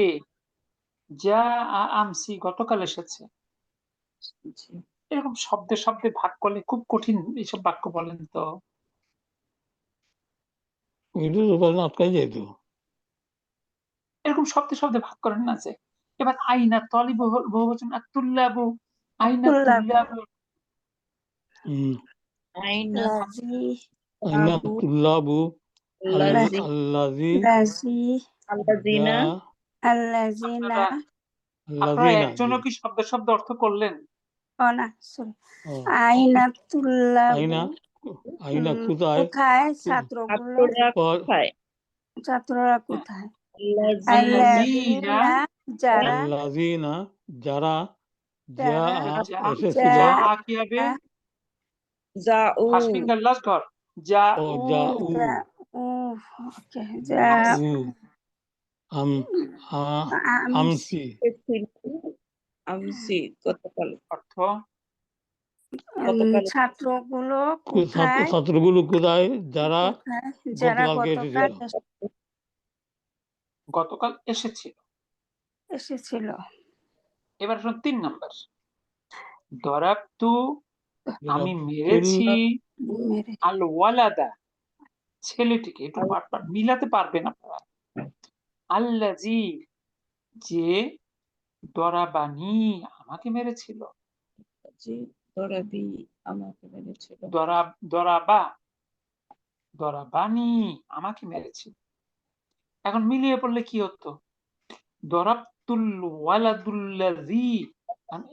[SPEAKER 1] যা আমসি গতকাল এসেছে।
[SPEAKER 5] জি।
[SPEAKER 1] এরকম শব্দে শব্দে ভাগ করলে খুব কঠিন এইসব বাক্য। বলেন তো
[SPEAKER 3] ওইটা তো বলেন আটকাই যেত।
[SPEAKER 1] এরকম শব্দে শব্দে ভাগ করেন না যে। এবার আইনা তলিবু বহুবচন, আর তুল্লাবু, আইনা তুল্লাবু।
[SPEAKER 5] আইনা
[SPEAKER 2] লাযী
[SPEAKER 3] আইনা
[SPEAKER 5] আবু
[SPEAKER 3] তুল্লাবু
[SPEAKER 5] লাজি
[SPEAKER 3] আল্লাজি
[SPEAKER 2] লাযী
[SPEAKER 5] আল্লাযিনা
[SPEAKER 2] আল্লাযিনা।
[SPEAKER 1] আপনারা
[SPEAKER 3] লাজিনা
[SPEAKER 1] একজনও কি শব্দ শব্দ অর্থ করলেন?
[SPEAKER 2] ও না সরি।
[SPEAKER 3] ও
[SPEAKER 2] আইনা তুল্লাবু
[SPEAKER 3] আইনা আইনা কোথায়
[SPEAKER 2] কোথায় ছাত্রগুলো?
[SPEAKER 5] ছাত্ররা কোথায়?
[SPEAKER 2] ছাত্ররা
[SPEAKER 1] হ্যাঁ।
[SPEAKER 2] কোথায়?
[SPEAKER 5] আল্লাযিনা
[SPEAKER 2] আল্লাযীনা যারা
[SPEAKER 3] আল্লাজিনা যারা যা
[SPEAKER 2] যারা
[SPEAKER 3] এসেছিল
[SPEAKER 1] যা কি হবে?
[SPEAKER 5] যাউ
[SPEAKER 1] ফার্স্ট ফিঙ্গার লাস্ট ঘর। যা
[SPEAKER 3] ও যা উ
[SPEAKER 2] ওকে যা
[SPEAKER 3] উ আম আমসি
[SPEAKER 5] আমসি গতকাল
[SPEAKER 1] অর্থ
[SPEAKER 5] গতকাল
[SPEAKER 2] ছাত্রগুলো কোথায়?
[SPEAKER 3] ছাত্রগুলো কোথায় যারা
[SPEAKER 2] কোথায় যারা
[SPEAKER 3] গতকালকে
[SPEAKER 2] গতকাল
[SPEAKER 3] এসেছিল।
[SPEAKER 1] গতকাল এসেছিল।
[SPEAKER 2] এসেছিল।
[SPEAKER 1] এবার আসুন 3 নাম্বার। দরাবতু আমি মেরেছি,
[SPEAKER 2] মেরে
[SPEAKER 1] আল ওয়ালাদা ছেলেটিকে। একটু পাট মিলাতে পারবেন আপনারা। আল্লাজি যে, দরাবানি আমাকে মেরেছিল,
[SPEAKER 5] জি দরাবি আমাকে মেরেছিল
[SPEAKER 1] দরাবা দরাবানি আমাকে মেরেছিল। এখন মিলিয়ে পড়লে কি হতো? দরাবতুল ওয়ালাদুল্লাযী।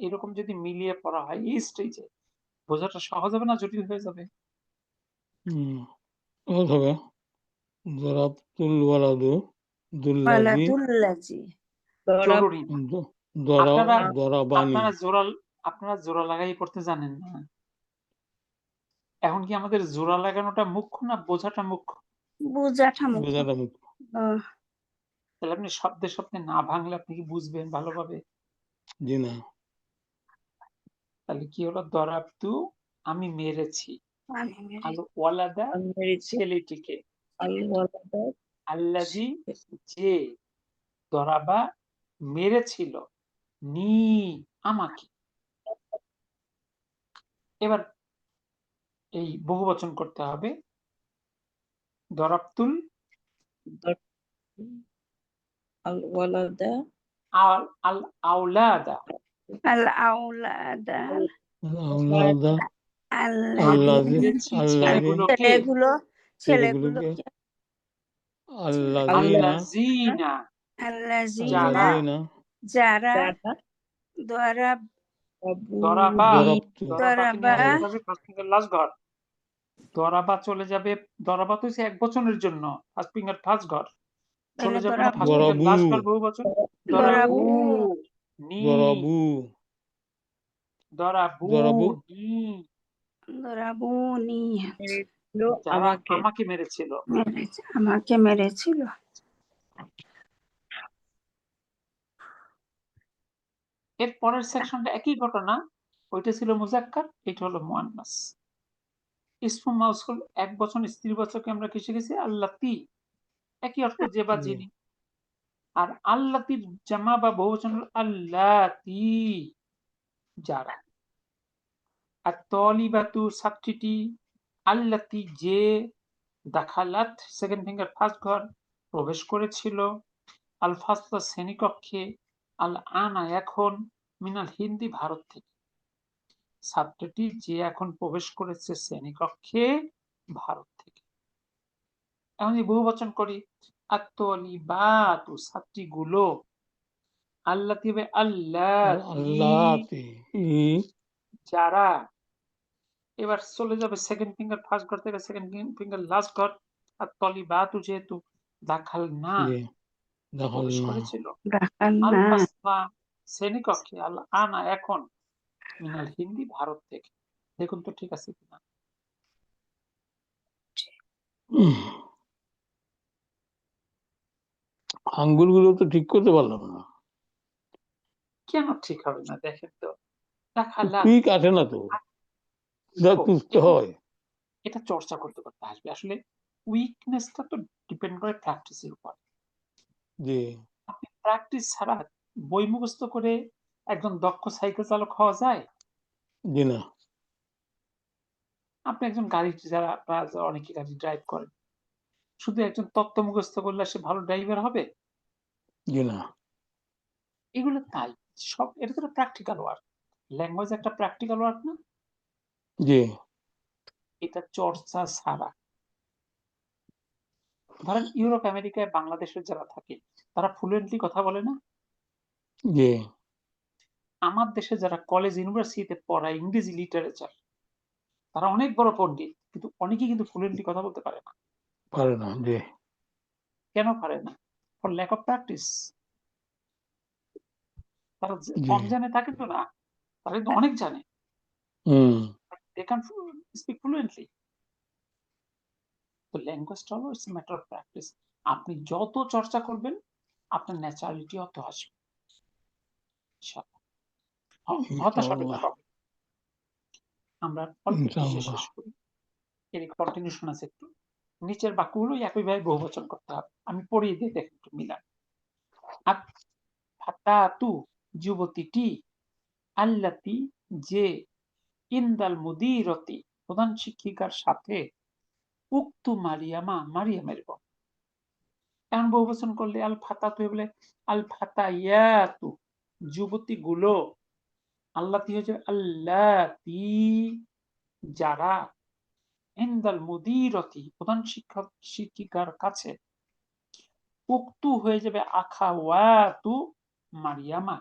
[SPEAKER 1] এরকম যদি মিলিয়ে পড়া হয় এই স্টেজে, বোঝাটা সহজ হবে না জটিল হয়ে যাবে?
[SPEAKER 3] হবে দরাবতুল ওয়ালাদু দুল্লাজি
[SPEAKER 2] ওয়ালাদুল্লাজি।
[SPEAKER 5] দরাব
[SPEAKER 1] জরুরি না।
[SPEAKER 3] দরাবানি
[SPEAKER 1] আপনারা জোড়া লাগাই পড়তে জানেন না। এখন কি আমাদের জোড়া লাগানোটা মুখ্য না বোঝাটা মুখ্য?
[SPEAKER 2] বোঝাটা মুখ্য।
[SPEAKER 3] বোঝাটা মুখ্য।
[SPEAKER 1] তাহলে আপনি শব্দে শব্দে না ভাঙলে আপনি কি বুঝবেন ভালোভাবে?
[SPEAKER 3] জি না।
[SPEAKER 1] তাহলে কি হলো? দরাবতু আমি মেরেছি,
[SPEAKER 2] আমি মেরে
[SPEAKER 1] আল ওয়ালাদা
[SPEAKER 5] আমি মেরেছি
[SPEAKER 1] ছেলেটিকে,
[SPEAKER 5] আল ওয়ালাদা
[SPEAKER 1] আল্লাজি যে, দরাবা মেরেছিল, নি আমাকে। এবার এই বহুবচন করতে হবে। দরাবতুল
[SPEAKER 5] আল ওয়ালাদা
[SPEAKER 1] আল আওলাদা
[SPEAKER 2] আল আউলাদা
[SPEAKER 3] আল্লাহ
[SPEAKER 2] আল্লাযী ছেলেগুলো
[SPEAKER 3] ছেলেগুলোকে
[SPEAKER 1] আল্লাযীনা
[SPEAKER 2] আল্লাযীনা যারা
[SPEAKER 1] দরাবা
[SPEAKER 2] দরাবা
[SPEAKER 1] লাস্ট ঘর। দরাবা চলে যাবে, দরাবা তো এক বচনের জন্য ফার্স্ট ফিঙ্গার ফার্স্ট ঘর চলে যাবে না, ফার্স্ট ফিঙ্গার লাস্ট ঘর বহুবচন। দরাবু নি
[SPEAKER 3] দরাবু
[SPEAKER 1] দরাবু
[SPEAKER 3] দরাবু
[SPEAKER 1] নি
[SPEAKER 2] দরাবুনি
[SPEAKER 5] মেরেছিল
[SPEAKER 1] যারা
[SPEAKER 5] আমাকে।
[SPEAKER 1] আমাকে মেরেছিল।
[SPEAKER 2] আমাকে মেরেছিল।
[SPEAKER 1] এর পরের সেকশনটা একই ঘটনা, ওইটা ছিল মুজাক্কার, এটা হলো মুআন্নাস। ইসমু মাউসুল এক বচন স্ত্রীবাচকে আমরা কি শিখেছি? আল্লাতি, একই অর্থ যে বা
[SPEAKER 3] জি
[SPEAKER 1] যিনি। আর আল্লাতির জামা বা বহুবচন হলো আল্লাতি, যারা। আর তলিবাতু ছাত্রীটি, আল্লাতি যে, দাখালাত সেকেন্ড ফিঙ্গার ফার্স্ট ঘর, প্রবেশ করেছিল, আল ফাসলা শ্রেণীকক্ষে, আল আনা এখন, মিনাল হিন্দি ভারত থেকে। ছাত্রটি যে এখন প্রবেশ করেছে শ্রেণীকক্ষে ভারত থেকে। এখন যদি বহুবচন করি, আত্তলিবাতু ছাত্রীগুলো, আল্লাতি হবে আল্লাতি
[SPEAKER 3] আল্লাতি
[SPEAKER 1] যারা। এবার চলে যাবে সেকেন্ড ফিঙ্গার ফার্স্ট ঘর থেকে সেকেন্ড ফিঙ্গার লাস্ট ঘর, আর তলিবাতু যেহেতু দাখাল না
[SPEAKER 3] জি
[SPEAKER 1] প্রবেশ
[SPEAKER 3] দাখালনা
[SPEAKER 1] করেছিল,
[SPEAKER 2] দেখাল
[SPEAKER 1] আল
[SPEAKER 2] না
[SPEAKER 1] ফাসলা শ্রেণীকক্ষে, আল আনা এখন, মিনাল হিন্দি ভারত থেকে। দেখুন তো ঠিক আছে কিনা।
[SPEAKER 3] আঙ্গুলগুলো তো ঠিক করতে পারলাম না,
[SPEAKER 1] কেন ঠিক হবে না দেখেন তো। দাখালা
[SPEAKER 3] ঠিক আসে না তো, যা
[SPEAKER 1] দেখো,
[SPEAKER 3] খুঁজতে হয়।
[SPEAKER 1] এটা চর্চা করতে করতে আসবে। আসলে উইকনেসটা তো ডিপেন্ড করে প্র্যাকটিসের উপর।
[SPEAKER 3] জি
[SPEAKER 1] আপনি প্র্যাকটিস ছাড়া বই মুখস্থ করে একজন দক্ষ সাইকেল চালক হওয়া যায়?
[SPEAKER 3] জি না
[SPEAKER 1] আপনি একজন গাড়ি, যারা আপনারা অনেকে গাড়ি ড্রাইভ করেন, শুধু একজন তত্ত্ব মুখস্থ করলে সে ভালো ড্রাইভার হবে?
[SPEAKER 3] জি না
[SPEAKER 1] এগুলো তাই, সব এটা তো প্র্যাকটিক্যাল ওয়ার্ক। ল্যাঙ্গুয়েজ একটা প্র্যাকটিক্যাল ওয়ার্ক না?
[SPEAKER 3] জি
[SPEAKER 1] এটা চর্চা ছাড়া। ধরেন ইউরোপ আমেরিকায় বাংলাদেশের যারা থাকে তারা ফ্লুয়েন্টলি কথা বলে না?
[SPEAKER 3] জি
[SPEAKER 1] আমার দেশে যারা কলেজ ইউনিভার্সিটিতে পড়ায় ইংরেজি লিটারেচার, তারা অনেক বড় পণ্ডিত, কিন্তু অনেকেই কিন্তু ফ্লুয়েন্টলি কথা বলতে পারে না।
[SPEAKER 3] পারে না জি
[SPEAKER 1] কেন পারে না? For lack of practice. তারা
[SPEAKER 3] জি
[SPEAKER 1] কম জানে তা কিন্তু না, তারা কিন্তু অনেক জানে।
[SPEAKER 3] হুম
[SPEAKER 1] দে ক্যান স্পিক ফ্লুয়েন্টলি। তো ল্যাঙ্গুয়েজটা হলো ইটস ম্যাটার অফ প্র্যাকটিস। আপনি যত চর্চা করবেন আপনার ন্যাচারালিটি অত আসবে। হতাশ হবেন না
[SPEAKER 3] ইনশাআল্লাহ
[SPEAKER 1] কখনো। আমরা অল্প একটু
[SPEAKER 3] ইনশাআল্লাহ
[SPEAKER 1] শেষ করি, এর কন্টিনিউশন আছে একটু। নিচের বাক্যগুলো একইভাবে বহুবচন করতে হবে। আমি পড়িয়ে দিয়ে দেখেন একটু মিলান। ফাতাতু যুবতীটি, আল্লাতি যে, ইন্দাল মুদিরতি প্রধান শিক্ষিকার সাথে, উক্তু মারিয়ামা মারিয়ামের বোন। এখন বহুবচন করলে আল ফাতাতু বলে আল ফাতায়াতু যুবতী গুলো, আল্লাতি হচ্ছে আল্লাতি যারা, ইন্দাল মুদিরতি প্রধান শিক্ষক শিক্ষিকার কাছে, উক্তু হয়ে যাবে আখাওয়াতু মারিয়ামা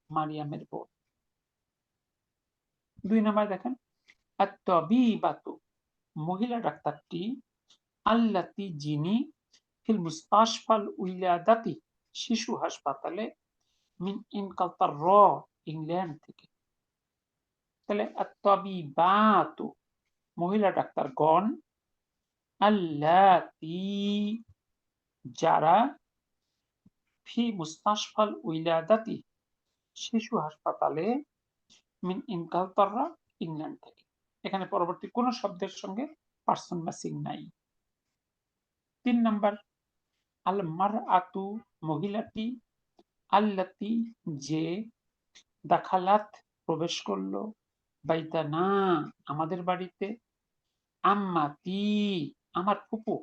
[SPEAKER 1] মারিয়ামের বোন। 2 নাম্বার দেখেন, আত-তাবিবাতু মহিলা ডাক্তারটি, আল্লাতি যিনি, ফিল মুস্তাশফাল উইলাদাতি শিশু হাসপাতালে, মিন ইনকালতার ইংল্যান্ড থেকে। তাহলে আত-তাবিবাতু মহিলা ডাক্তারগণ, আল্লাতি যারা, ফি মুস্তাশফাল উইলাদাতি শিশু হাসপাতালে, মিন ইনকালতাররা ইংল্যান্ড থেকে। এখানে পরবর্তী কোন শব্দের সঙ্গে পার্সন ম্যাচিং নাই। 3 নাম্বার, আল মারআতু মহিলাটি, আল্লাতি যে, দাখালাত প্রবেশ করলো, বাইতানা আমাদের বাড়িতে, আম্মাতি আমার ফুপু।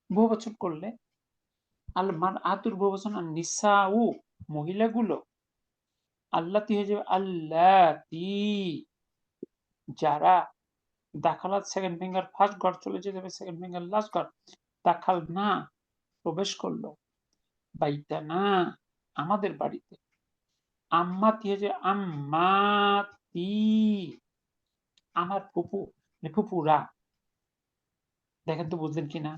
[SPEAKER 1] বহুবচন করলে আল মারআতুর বহুবচন আর নিসাউ মহিলাগুলো, আল্লাতি হয়ে যাবে আল্লাতি যারা, দাখালাত সেকেন্ড ফিঙ্গার ফার্স্ট ঘর চলে যেতে হবে সেকেন্ড ফিঙ্গার লাস্ট ঘর, দাখাল না প্রবেশ করলো, বাইতানা আমাদের বাড়িতে, আম্মাতি হয়েছে আম্মাতি আমার ফুপু, মানে ফুপুরা। দেখেন তো বুঝলেন কিনা।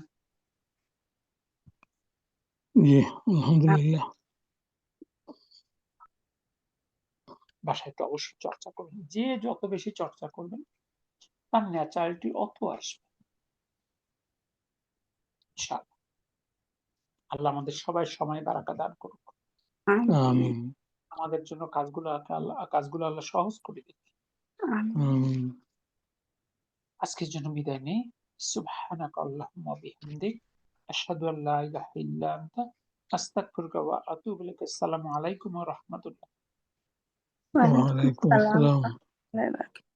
[SPEAKER 3] জি আলহামদুলিল্লাহ
[SPEAKER 1] বাসায় তো অবশ্যই চর্চা করবেন। যে যত বেশি চর্চা করবেন তার ন্যাচারালিটি অত আসবে ইনশাআল্লাহ। আল্লাহ আমাদের সবাই সময় বারাকা দান করুক।
[SPEAKER 2] আমিন
[SPEAKER 3] আমিন
[SPEAKER 1] আমাদের জন্য কাজগুলো আল্লাহ সহজ করে দিক।
[SPEAKER 2] আমিন।
[SPEAKER 3] আমিন
[SPEAKER 1] আজকের জন্য বিদায় নেই। সুবহানাকা আল্লাহুম্মা বিহামদিক আশহাদু আল লা ইলাহা ইল্লা আনতা আস্তাগফিরুকা ওয়া আতুবু ইলাইক। আসসালামু আলাইকুম ওয়া রাহমাতুল্লাহ।
[SPEAKER 2] ওয়ালাইকুম
[SPEAKER 3] ওয়ালাইকুম
[SPEAKER 2] আসসালাম
[SPEAKER 3] আসসালাম।
[SPEAKER 2] ওয়া রাহমাতুল্লাহি ওয়া বারাকাতুহু।